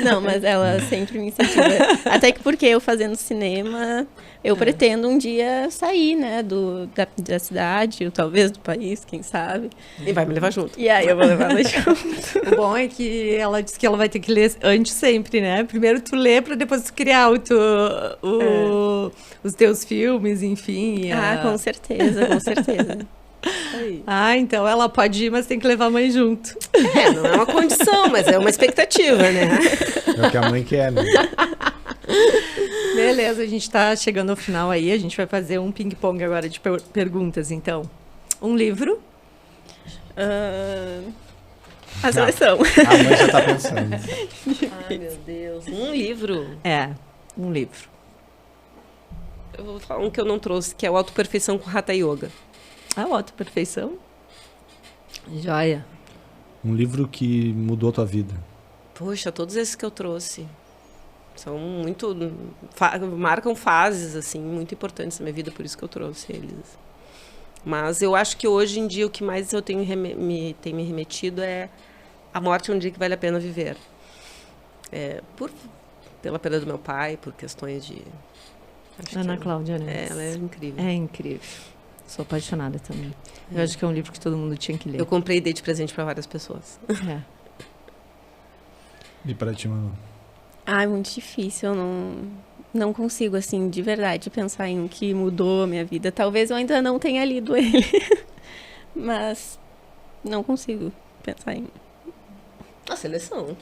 Não, mas ela sempre me incentiva. Até que porque eu fazendo cinema, eu pretendo um dia sair, né, da cidade, ou talvez do país, quem sabe. E vai me levar junto. E aí eu vou levar ela junto. O bom é que ela disse que ela vai ter que ler antes sempre, né? Primeiro tu lê pra depois tu criar os teus filmes, enfim. Com certeza, com certeza. Então ela pode ir, mas tem que levar a mãe junto. Não é uma condição, mas é uma expectativa, né? É o que a mãe quer, né? Beleza, a gente tá chegando ao final aí. A gente vai fazer um ping-pong agora de perguntas, então. Um livro. A seleção. A mãe já tá pensando. Ai, meu Deus. Um livro. Um livro. Eu vou falar um que eu não trouxe, que é o Autoperfeição com Hatha Yoga. Autoperfeição. Joia. Um livro que mudou a tua vida. Poxa, todos esses que eu trouxe são muito... marcam fases, assim, muito importantes na minha vida, por isso que eu trouxe eles. Mas eu acho que hoje em dia o que mais eu tenho me remetido é A Morte é um Dia que Vale a Pena Viver. Pela perda do meu pai, por questões de... Ana Cláudia Neves. Ela é incrível. É incrível. Sou apaixonada também. Eu acho que é um livro que todo mundo tinha que ler. Eu comprei e dei de presente para várias pessoas. E pra ti, Manu? É muito difícil. Eu não consigo, assim, de verdade, pensar em um que mudou a minha vida. Talvez eu ainda não tenha lido ele. Mas não consigo pensar em... A seleção.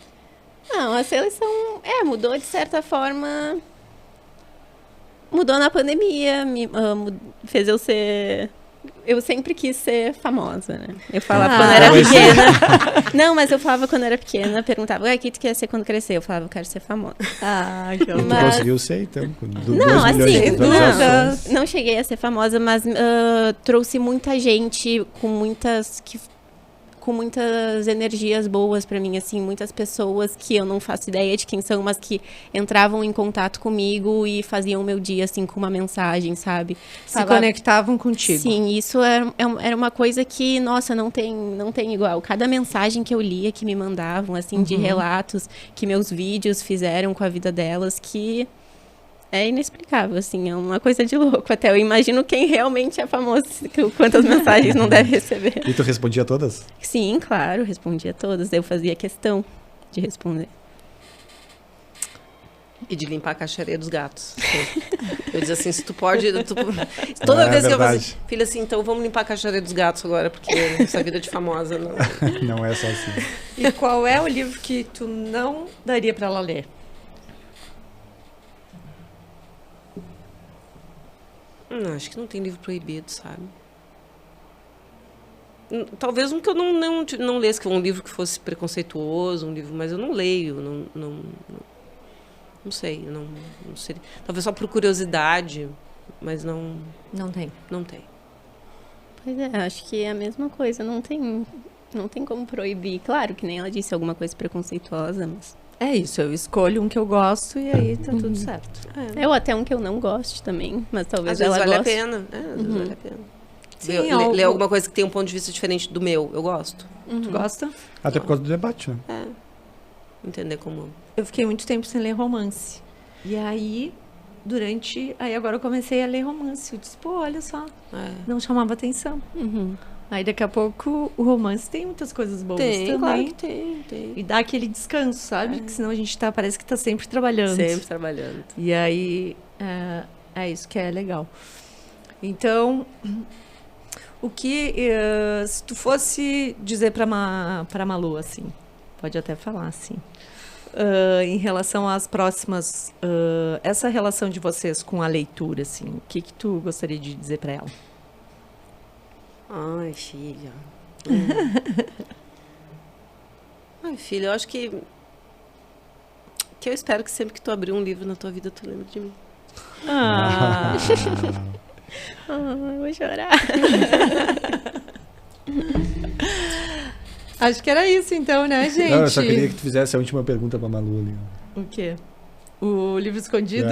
Não, a seleção, mudou de certa forma... Mudou na pandemia, fez eu ser... Eu sempre quis ser famosa, né? Eu falava quando era pequena. Não, mas eu falava quando era pequena, perguntava, o que tu quer ser quando crescer? Eu falava, eu quero ser famosa. E tu conseguiu ser, então? Não, assim, milhões não cheguei a ser famosa, mas trouxe muita gente com muitas energias boas pra mim, assim, muitas pessoas que eu não faço ideia de quem são, mas que entravam em contato comigo e faziam o meu dia, assim, com uma mensagem, sabe? Se conectavam contigo. Sim, isso era uma coisa que, nossa, não tem igual. Cada mensagem que eu lia, que me mandavam, assim, de relatos que meus vídeos fizeram com a vida delas, que... É inexplicável, assim, é uma coisa de louco. Até eu imagino quem realmente é famoso, quantas mensagens não deve receber. E tu respondia todas? Sim, claro, respondia todas. Eu fazia questão de responder. E de limpar a caixaria dos gatos. Eu dizia assim, se tu pode... Toda vez que eu fazia... Filha, assim, então vamos limpar a caixaria dos gatos agora, porque essa vida de famosa não... Não é só assim. E qual é o livro que tu não daria pra ela ler? Acho que não tem livro proibido, sabe? Talvez um que eu não lesse, que é um livro que fosse preconceituoso, mas eu não leio, não sei, não sei. Talvez só por curiosidade, mas não... Não tem. Não tem. Pois é, acho que é a mesma coisa, não tem como proibir. Claro que nem ela disse alguma coisa preconceituosa, mas... É isso, eu escolho um que eu gosto e aí tá tudo certo. Ou até um que eu não goste também, mas talvez às ela vezes goste. Às vezes vale a pena. Sim, ler alguma coisa que tem um ponto de vista diferente do meu, eu gosto. Tu gosta? Até por causa do debate, né? Entender como... Eu fiquei muito tempo sem ler romance. E aí, Aí agora eu comecei a ler romance. Eu disse, olha só, não chamava atenção. Aí daqui a pouco o romance tem muitas coisas boas também. Claro que tem. E dá aquele descanso, sabe? Porque senão a gente parece que tá sempre trabalhando. Sempre trabalhando. E aí é isso que é legal. Então, o que se tu fosse dizer pra Malu assim, Pode até falar, sim. Em relação às próximas... essa relação de vocês com a leitura, assim, o que tu gostaria de dizer para ela? Ai, filha. Ai, filha, eu acho que eu espero que sempre que tu abrir um livro na tua vida, tu lembre de mim. Eu vou chorar. Acho que era isso, então, né, gente? Não, eu só queria que tu fizesse a última pergunta pra Malu ali. O quê? O livro escondido?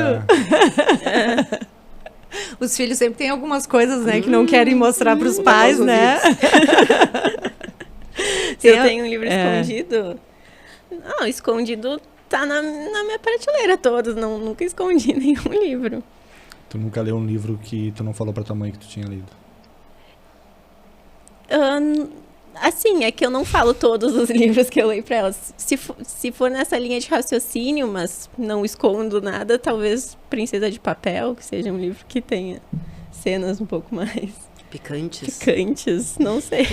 Os filhos sempre têm algumas coisas, né, que não querem mostrar para os pais, né? Se eu tenho um livro escondido... Não, escondido tá na minha prateleira todos. Nunca escondi nenhum livro. Tu nunca leu um livro que tu não falou pra tua mãe que tu tinha lido? Assim, é que eu não falo todos os livros que eu leio pra elas. Se for nessa linha de raciocínio, mas não escondo nada, talvez Princesa de Papel, que seja um livro que tenha cenas um pouco mais... Picantes, não sei.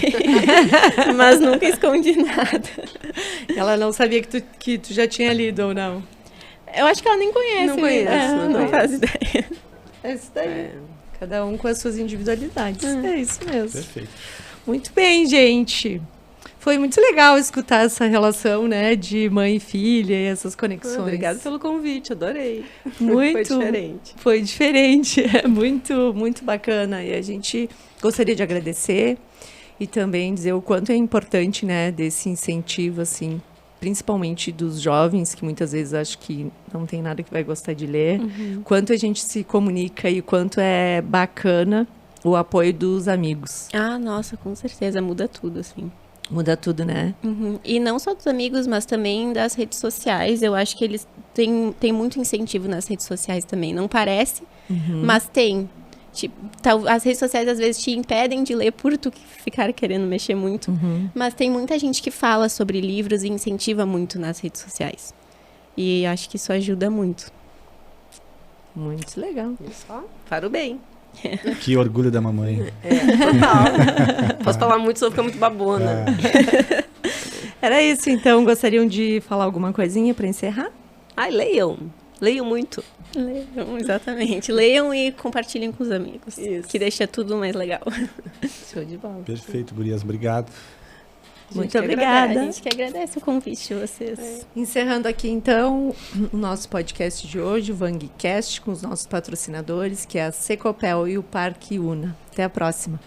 Mas nunca escondi nada. Ela não sabia que tu já tinha lido ou não? Eu acho que ela nem conhece. Não conheço, não faz ideia. É isso daí. Cada um com as suas individualidades. É isso mesmo. Perfeito. Muito bem, gente. Foi muito legal escutar essa relação, né, de mãe e filha e essas conexões. Obrigada pelo convite, adorei. Muito. Foi diferente. Foi diferente, é muito, muito bacana. E a gente gostaria de agradecer e também dizer o quanto é importante, né, desse incentivo, assim, principalmente dos jovens, que muitas vezes acho que não tem nada que vai gostar de ler. Quanto a gente se comunica e quanto é bacana o apoio dos amigos. Ah, nossa, com certeza, muda tudo, assim. Muda tudo, né? E não só dos amigos, mas também das redes sociais. Eu acho que eles têm muito incentivo nas redes sociais também. Não parece, mas tem. Tipo, as redes sociais às vezes te impedem de ler por tu ficar querendo mexer muito. Mas tem muita gente que fala sobre livros e incentiva muito nas redes sociais. E acho que isso ajuda muito. Muito legal. Só para o bem. Que orgulho da mamãe. Total. Posso falar muito, senão fica muito babona. Era isso, então. Gostariam de falar alguma coisinha para encerrar? Ai, leiam. Leiam muito. Leiam, exatamente. Leiam e compartilhem com os amigos. Isso. Que deixa tudo mais legal. Show de bola. Perfeito, gurias. Obrigado. Muito obrigada. A gente que agradece o convite de vocês. Encerrando aqui, então, o nosso podcast de hoje, o VangCast, com os nossos patrocinadores, que é a Secopel e o Parque Una. Até a próxima.